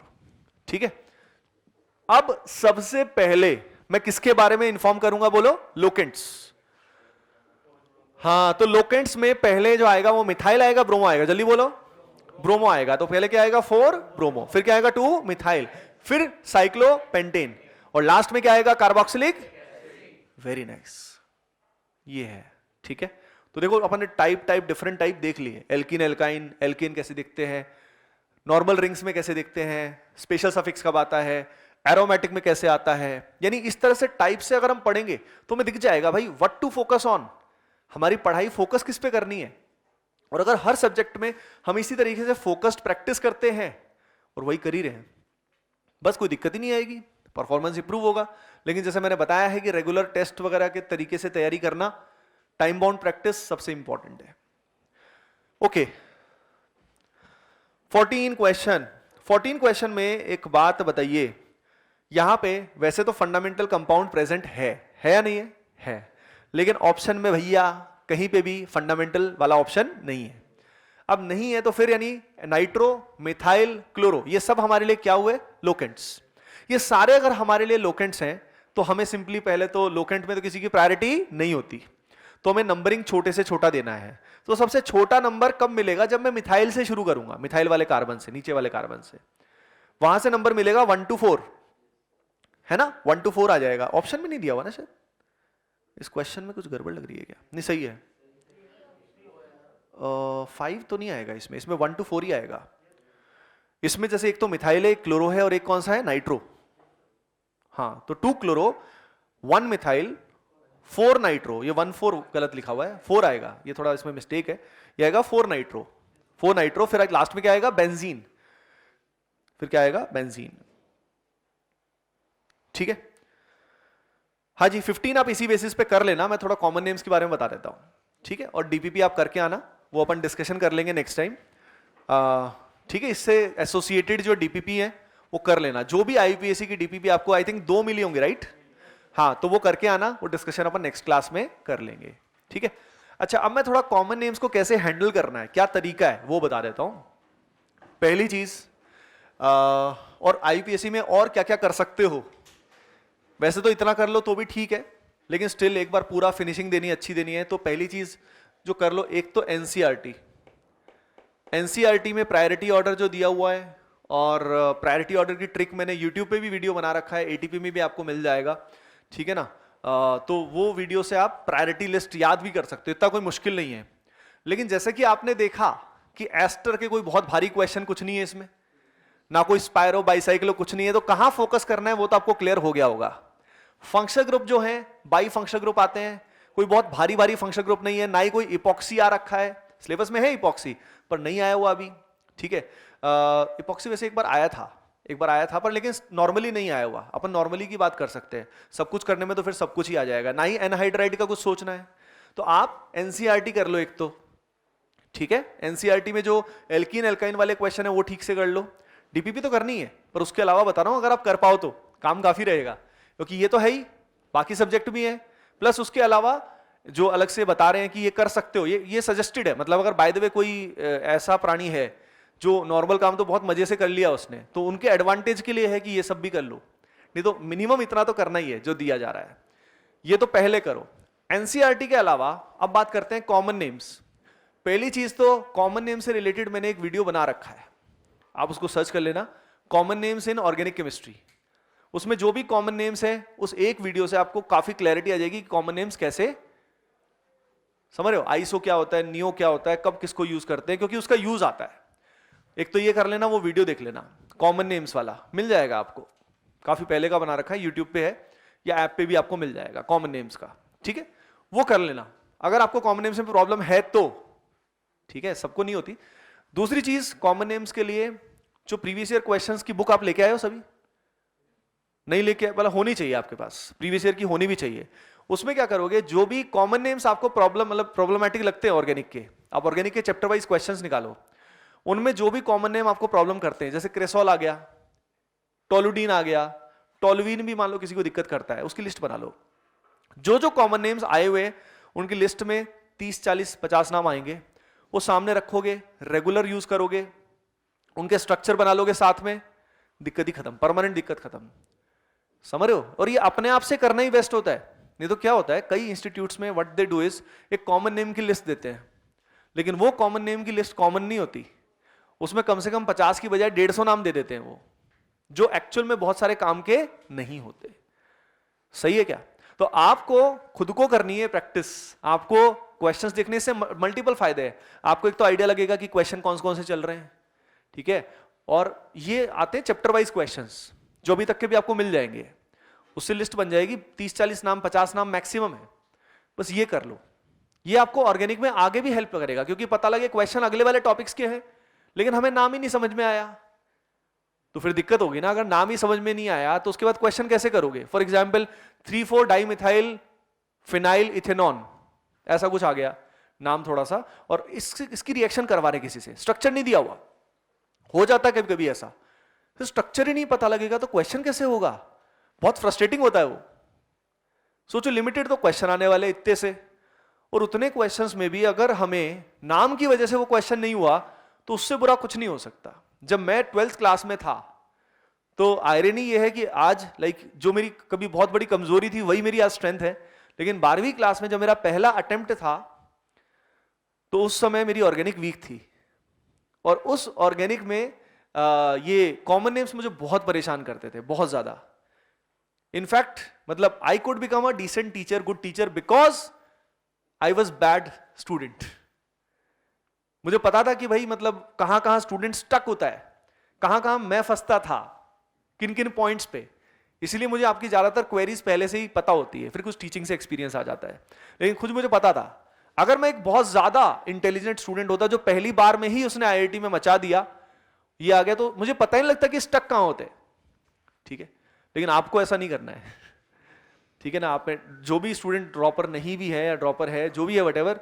ठीक है। अब सबसे पहले मैं किसके बारे में इंफॉर्म करूंगा? बोलो, लोकेंट्स। हाँ, तो लोकेंट्स में पहले जो आएगा वो मिथाइल आएगा, ब्रोमो आएगा, जल्दी बोलो। ब्रोमो आएगा, तो पहले क्या आएगा? 4 ब्रोमो, फिर क्या आएगा? 2 मिथाइल, फिर साइक्लोपेंटेन, और लास्ट में क्या आएगा? कार्बोक्सिलिक। वेरी नाइस, ये है, ठीक है। तो देखो अपन ने टाइप डिफरेंट टाइप देख लिए, एल्कीन एल्काइन, एल्कीन कैसे दिखते हैं, नॉर्मल रिंग्स में कैसे दिखते हैं, स्पेशल सफिक्स कब आता है, एरोमेटिक में कैसे आता है। यानी इस तरह से टाइप से अगर हम पढ़ेंगे तो हमें दिख जाएगा भाई व्हाट टू फोकस ऑन, हमारी पढ़ाई फोकस किस पे करनी है। और अगर हर सब्जेक्ट में हम इसी तरीके से फोकस्ड प्रैक्टिस करते हैं और वही कर ही रहे हैं, बस कोई दिक्कत ही नहीं आएगी, परफॉर्मेंस इंप्रूव होगा। लेकिन जैसे मैंने बताया है कि रेगुलर टेस्ट वगैरह के तरीके से तैयारी करना, टाइम बाउंड प्रैक्टिस सबसे इंपॉर्टेंट है। ओके, 14 क्वेश्चन में एक बात बताइए, यहां पे वैसे तो फंडामेंटल कंपाउंड प्रेजेंट है या नहीं है? है, लेकिन ऑप्शन में भैया कहीं पे भी फंडामेंटल वाला ऑप्शन नहीं है। अब नहीं है तो फिर यानी नाइट्रो, मिथाइल, क्लोरो, ये सब हमारे लिए क्या हुए? लोकेंट्स। ये सारे अगर हमारे लिए लोकेंट्स हैं तो हमें सिंपली पहले तो लोकेंट में तो किसी की प्रायोरिटी नहीं होती, तो हमें नंबरिंग छोटे से छोटा देना है। तो सबसे छोटा नंबर कब मिलेगा? जब मैं मिथाइल से शुरू करूंगा, मिथाइल वाले कार्बन से, नीचे वाले कार्बन से, वहां से नंबर मिलेगा 1 to 4, है ना, 1 to 4 आ जाएगा। ऑप्शन में नहीं दिया हुआ ना शायद, इस क्वेश्चन में कुछ गड़बड़ लग रही है क्या? नहीं सही है। 5 तो नहीं आएगा इसमें, इसमें 1 to 4 ही आएगा। इसमें जैसे एक तो मिथाइल है, एक क्लोरो है, और एक कौन सा है, नाइट्रो। हाँ, तो 2 क्लोरो 1 मिथाइल 4 नाइट्रो, ये 1 4 गलत लिखा हुआ है, 4 आएगा, ये थोड़ा इसमें मिस्टेक है, ये आएगा 4 नाइट्रो, 4 नाइट्रो, फिर लास्ट में क्या आएगा, बेंजीन, फिर क्या आएगा, बेंजीन। ठीक है, हाँ जी। 15 आप इसी बेसिस पे कर लेना, मैं थोड़ा कॉमन नेम्स के बारे में बता देता हूं, ठीक है। और डीपीपी आप करके आना, वो अपन डिस्कशन कर लेंगे नेक्स्ट टाइम, ठीक है। इससे एसोसिएटेड जो डीपीपी है वो कर लेना, जो भी आईपीएससी की डीपीपी आपको आई थिंक 2 मिली होंगे, राइट? हाँ, तो वो करके आना, वो डिस्कशन अपन नेक्स्ट क्लास में कर लेंगे, ठीक है। अच्छा, अब मैं थोड़ा कॉमन नेम्स को कैसे हैंडल करना है, क्या तरीका है, वो बता देता हूं। पहली चीज, और आईपीएससी में और क्या क्या कर सकते हो, वैसे तो इतना कर लो तो भी ठीक है, लेकिन स्टिल एक बार पूरा फिनिशिंग देनी, अच्छी देनी है, तो पहली चीज जो कर लो, एक तो एनसीईआरटी। एनसीईआरटी में प्रायोरिटी ऑर्डर जो दिया हुआ है, और प्रायोरिटी ऑर्डर की ट्रिक मैंने यूट्यूब पे भी वीडियो बना रखा है, एटीपी में भी आपको मिल जाएगा, ठीक है ना। तो वो वीडियो से आप प्रायोरिटी लिस्ट याद भी कर सकते हो, इतना कोई मुश्किल नहीं है। लेकिन जैसे कि आपने देखा कि एस्टर के कोई बहुत भारी क्वेश्चन कुछ नहीं है इसमें, ना कोई स्पायरो बाइसाइक्लो कुछ नहीं है, तो कहां फोकस करना है वो तो आपको क्लियर हो गया होगा। फंक्शनल ग्रुप जो है, बाई फंक्शनल ग्रुप आते हैं, कोई बहुत भारी भारी फंक्शनल ग्रुप नहीं है, ना ही कोई इपॉक्सी आ रखा है, सिलेबस में है इपॉक्सी पर नहीं आया हुआ अभी, ठीक है। इपॉक्सी वैसे एक बार आया था पर लेकिन नॉर्मली नहीं आया हुआ, अपन नॉर्मली की बात कर सकते हैं, सब कुछ करने में तो फिर सब कुछ ही आ जाएगा, ना ही एनहाइड्राइड का कुछ सोचना है। तो आप एनसीईआरटी कर लो एक तो, ठीक है। एनसीईआरटी में जो एल्कीन एल्काइन वाले क्वेश्चन है वो ठीक से कर लो, डीपीपी तो करनी है, पर उसके अलावा बता रहा हूं अगर आप कर पाओ तो काम काफी रहेगा, क्योंकि ये तो है ही, बाकी सब्जेक्ट भी है, प्लस उसके अलावा जो अलग से बता रहे हैं कि ये कर सकते हो, ये सजेस्टेड है। मतलब अगर बाय द वे कोई ऐसा प्राणी है जो नॉर्मल काम तो बहुत मजे से कर लिया उसने, तो उनके एडवांटेज के लिए है कि ये सब भी कर लो, नहीं तो मिनिमम इतना तो करना ही है जो दिया जा रहा है, ये तो पहले करो। एनसीईआरटी के अलावा अब बात करते हैं कॉमन नेम्स। पहली चीज तो कॉमन नेम से रिलेटेड मैंने एक वीडियो बना रखा है, आप उसको सर्च कर लेना, common names in organic chemistry. उसमें जो भी कॉमन नेम्स है, उस एक वीडियो से आपको काफी क्लैरिटी आ जाएगी कि कॉमन नेम्स कैसे, समझ रहे हो, आईसो क्या होता है, नियो क्या होता है, कब किसको यूज करते हैं, क्योंकि उसका यूज आता है। एक तो ये कर लेना, वो वीडियो देख लेना, कॉमन नेम्स वाला मिल जाएगा आपको, काफी पहले का बना रखा है, यूट्यूब पे है या ऐप पे भी आपको मिल जाएगा कॉमन नेम्स का, ठीक है। वो कर लेना अगर आपको कॉमन नेम्स में प्रॉब्लम है तो, ठीक है, सबको नहीं होती। दूसरी चीज, कॉमन नेम्स के लिए जो प्रीवियस ईयर क्वेश्चंस की बुक आप लेके आए हो सभी? नहीं लेके, मतलब होनी चाहिए आपके पास, प्रीवियस ईयर की होनी भी चाहिए। उसमें क्या करोगे, जो भी कॉमन नेम्स आपको प्रॉब्लमेटिक लगते हैं ऑर्गेनिक के, आप ऑर्गेनिक के चैप्टर वाइज क्वेश्चंस निकालो, उनमें जो भी कॉमन नेम आपको प्रॉब्लम करते हैं, जैसे क्रेसोल आ गया, टोलुडीन आ गया, टोलुवीन भी मान लो किसी को दिक्कत करता है, उसकी लिस्ट बना लो। जो जो कॉमन नेम्स आए हुए उनकी लिस्ट में 30 40 50 नाम आएंगे, वो सामने रखोगे, रेगुलर यूज करोगे, उनके स्ट्रक्चर बना लोगे साथ में, दिक्कत ही खत्म, परमानेंट दिक्कत खत्म, समझ रहे हो। और ये अपने आप से करना ही बेस्ट होता है, नहीं तो क्या होता है, कई इंस्टीट्यूट्स में व्हाट दे डू इज एक कॉमन नेम की लिस्ट देते हैं, लेकिन वो कॉमन नेम की लिस्ट कॉमन नहीं होती, उसमें कम से कम 50 की बजाय 150 नाम दे देते हैं वो, जो एक्चुअल में बहुत सारे काम के नहीं होते। सही है क्या? तो आपको खुद को करनी है प्रैक्टिस, आपको क्वेश्चंस देखने से मल्टीपल फायदे हैं। आपको एक तो आइडिया लगेगा कि क्वेश्चन कौन कौन से चल रहे हैं, ठीक है, और ये आते हैं चैप्टर वाइज क्वेश्चंस जो अभी तक के भी आपको मिल जाएंगे, उससे लिस्ट बन जाएगी, 30 40 नाम 50 नाम मैक्सिमम है, बस ये कर लो। ये आपको ऑर्गेनिक में आगे भी हेल्प करेगा, क्योंकि पता लगे क्वेश्चन अगले वाले टॉपिक्स के हैं लेकिन हमें नाम ही नहीं समझ में आया, तो फिर दिक्कत होगी ना। अगर नाम ही समझ में नहीं आया तो उसके बाद क्वेश्चन कैसे करोगे। फॉर एग्जाम्पल 3,4 डाइमिथाइल फिनाइल इथेनॉन, ऐसा कुछ आ गया नाम थोड़ा सा, और इसकी रिएक्शन करवा रहे किसी से, स्ट्रक्चर नहीं दिया हुआ, हो जाता है कभी कभी ऐसा, तो स्ट्रक्चर ही नहीं पता लगेगा तो क्वेश्चन कैसे होगा, बहुत फ्रस्ट्रेटिंग होता है वो। सोचो लिमिटेड तो क्वेश्चन आने वाले इतने से, और उतने क्वेश्चंस में भी अगर हमें नाम की वजह से वो क्वेश्चन नहीं हुआ तो उससे बुरा कुछ नहीं हो सकता। जब मैं 12th क्लास में था तो आयरनी ये है कि आज जो मेरी कभी बहुत बड़ी कमजोरी थी वही मेरी आज स्ट्रेंथ है, लेकिन 12वीं क्लास में जब मेरा पहला अटेम्प्ट था तो उस समय मेरी ऑर्गेनिक वीक थी, और उस ऑर्गेनिक में ये कॉमन नेम्स मुझे बहुत परेशान करते थे, बहुत ज्यादा। इनफैक्ट मतलब I could become a decent teacher, good teacher, because I was bad student. मुझे पता था कि भाई मतलब कहां कहां स्टूडेंट स्टक होता है, कहां कहां मैं फंसता था, किन किन पॉइंट्स पे। इसलिए मुझे आपकी ज्यादातर क्वेरीज पहले से ही पता होती है, फिर कुछ टीचिंग से एक्सपीरियंस आ जाता है। लेकिन खुद मुझे पता था अगर मैं एक बहुत ज्यादा इंटेलिजेंट स्टूडेंट होता जो पहली बार में ही उसने आईआईटी में मचा दिया, ये आ गया, तो मुझे पता ही नहीं लगता कि स्टक कहां होते। ठीक है, लेकिन आपको ऐसा नहीं करना है। ठीक है ना, आप में जो भी स्टूडेंट ड्रॉपर नहीं भी है या ड्रॉपर है, जो भी है वटेवर,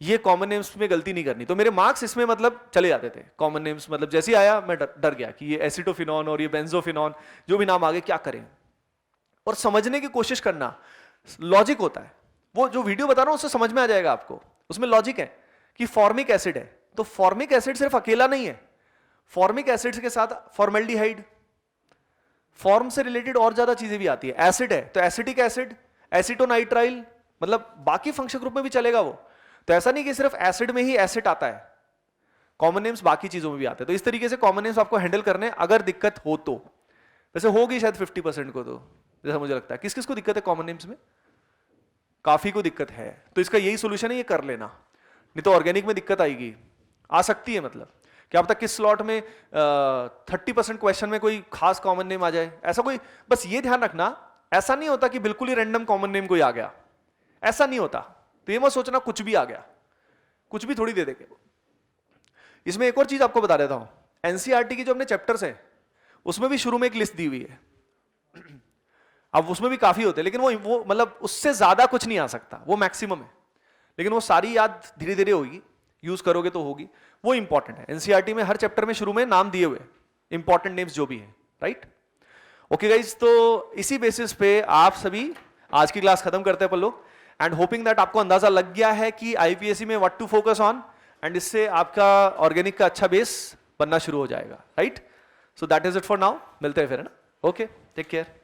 ये कॉमन नेम्स में गलती नहीं करनी। तो मेरे मार्क्स इसमें मतलब चले जाते थे। कॉमन नेम्स मतलब जैसे ही आया मैं डर गया कि ये एसिटोफिनॉन और ये बेंजोफिनॉन, जो भी नाम आगे क्या करें, और समझने की कोशिश करना। लॉजिक होता है, वो जो वीडियो बता रहा हूं उससे समझ में आ जाएगा आपको। उसमें लॉजिक है कि फॉर्मिक एसिड है, तो फॉर्मिक एसिड सिर्फ अकेला नहीं है, फॉर्मिक एसिड के साथ फॉर्मेल्डिहाइड, फॉर्म से रिलेटेड और ज्यादा चीजें भी आती है। एसिड है तो एसिटिक एसिड, एसिटोनाइट्राइल, मतलब बाकी फंक्शन ग्रुप में भी चलेगा वो। तो ऐसा नहीं कि सिर्फ एसिड में ही एसिड आता है, कॉमन नेम्स बाकी चीजों में भी आते हैं। तो इस तरीके से कॉमन नेम्स आपको हैंडल करने अगर दिक्कत हो तो। वैसे होगी शायद 50% को, तो जैसा मुझे लगता है। किस किस को दिक्कत है कॉमन नेम्स में? काफी को दिक्कत है, तो इसका यही सोल्यूशन है, ये कर लेना। नहीं तो ऑर्गेनिक में दिक्कत आएगी, आ सकती है। मतलब क्या पता किस स्लॉट में 30% क्वेश्चन में कोई खास कॉमन नेम आ जाए, ऐसा कोई। बस ये ध्यान रखना, ऐसा नहीं होता कि बिल्कुल ही रैंडम कॉमन नेम कोई आ गया, ऐसा नहीं होता। तो ये मत सोचना कुछ भी आ गया, कुछ भी थोड़ी दे देंगे। इसमें एक और चीज आपको बता देता हूं, एनसीईआरटी की जो अपने चैप्टर्स हैं उसमें भी शुरू में एक लिस्ट दी हुई है। अब उसमें भी काफी होते हैं, लेकिन वो मतलब उससे ज्यादा कुछ नहीं आ सकता, वो मैक्सिमम है। लेकिन वो सारी याद धीरे धीरे होगी, यूज करोगे तो होगी, वो इंपॉर्टेंट है। एनसीईआरटी में हर चैप्टर में शुरू में नाम दिए हुए इंपॉर्टेंट नेम्स जो भी है, राइट। ओके गाइज, तो इसी बेसिस पे आप सभी आज की क्लास खत्म करते हैं अपन लोग। एंड होपिंग दैट आपको अंदाजा लग गया है कि आईपीएससी में what to focus on, and इससे आपका ऑर्गेनिक का अच्छा बेस बनना शुरू हो जाएगा, right. So that is it for now, मिलते हैं फिर, है ना। Okay, take care.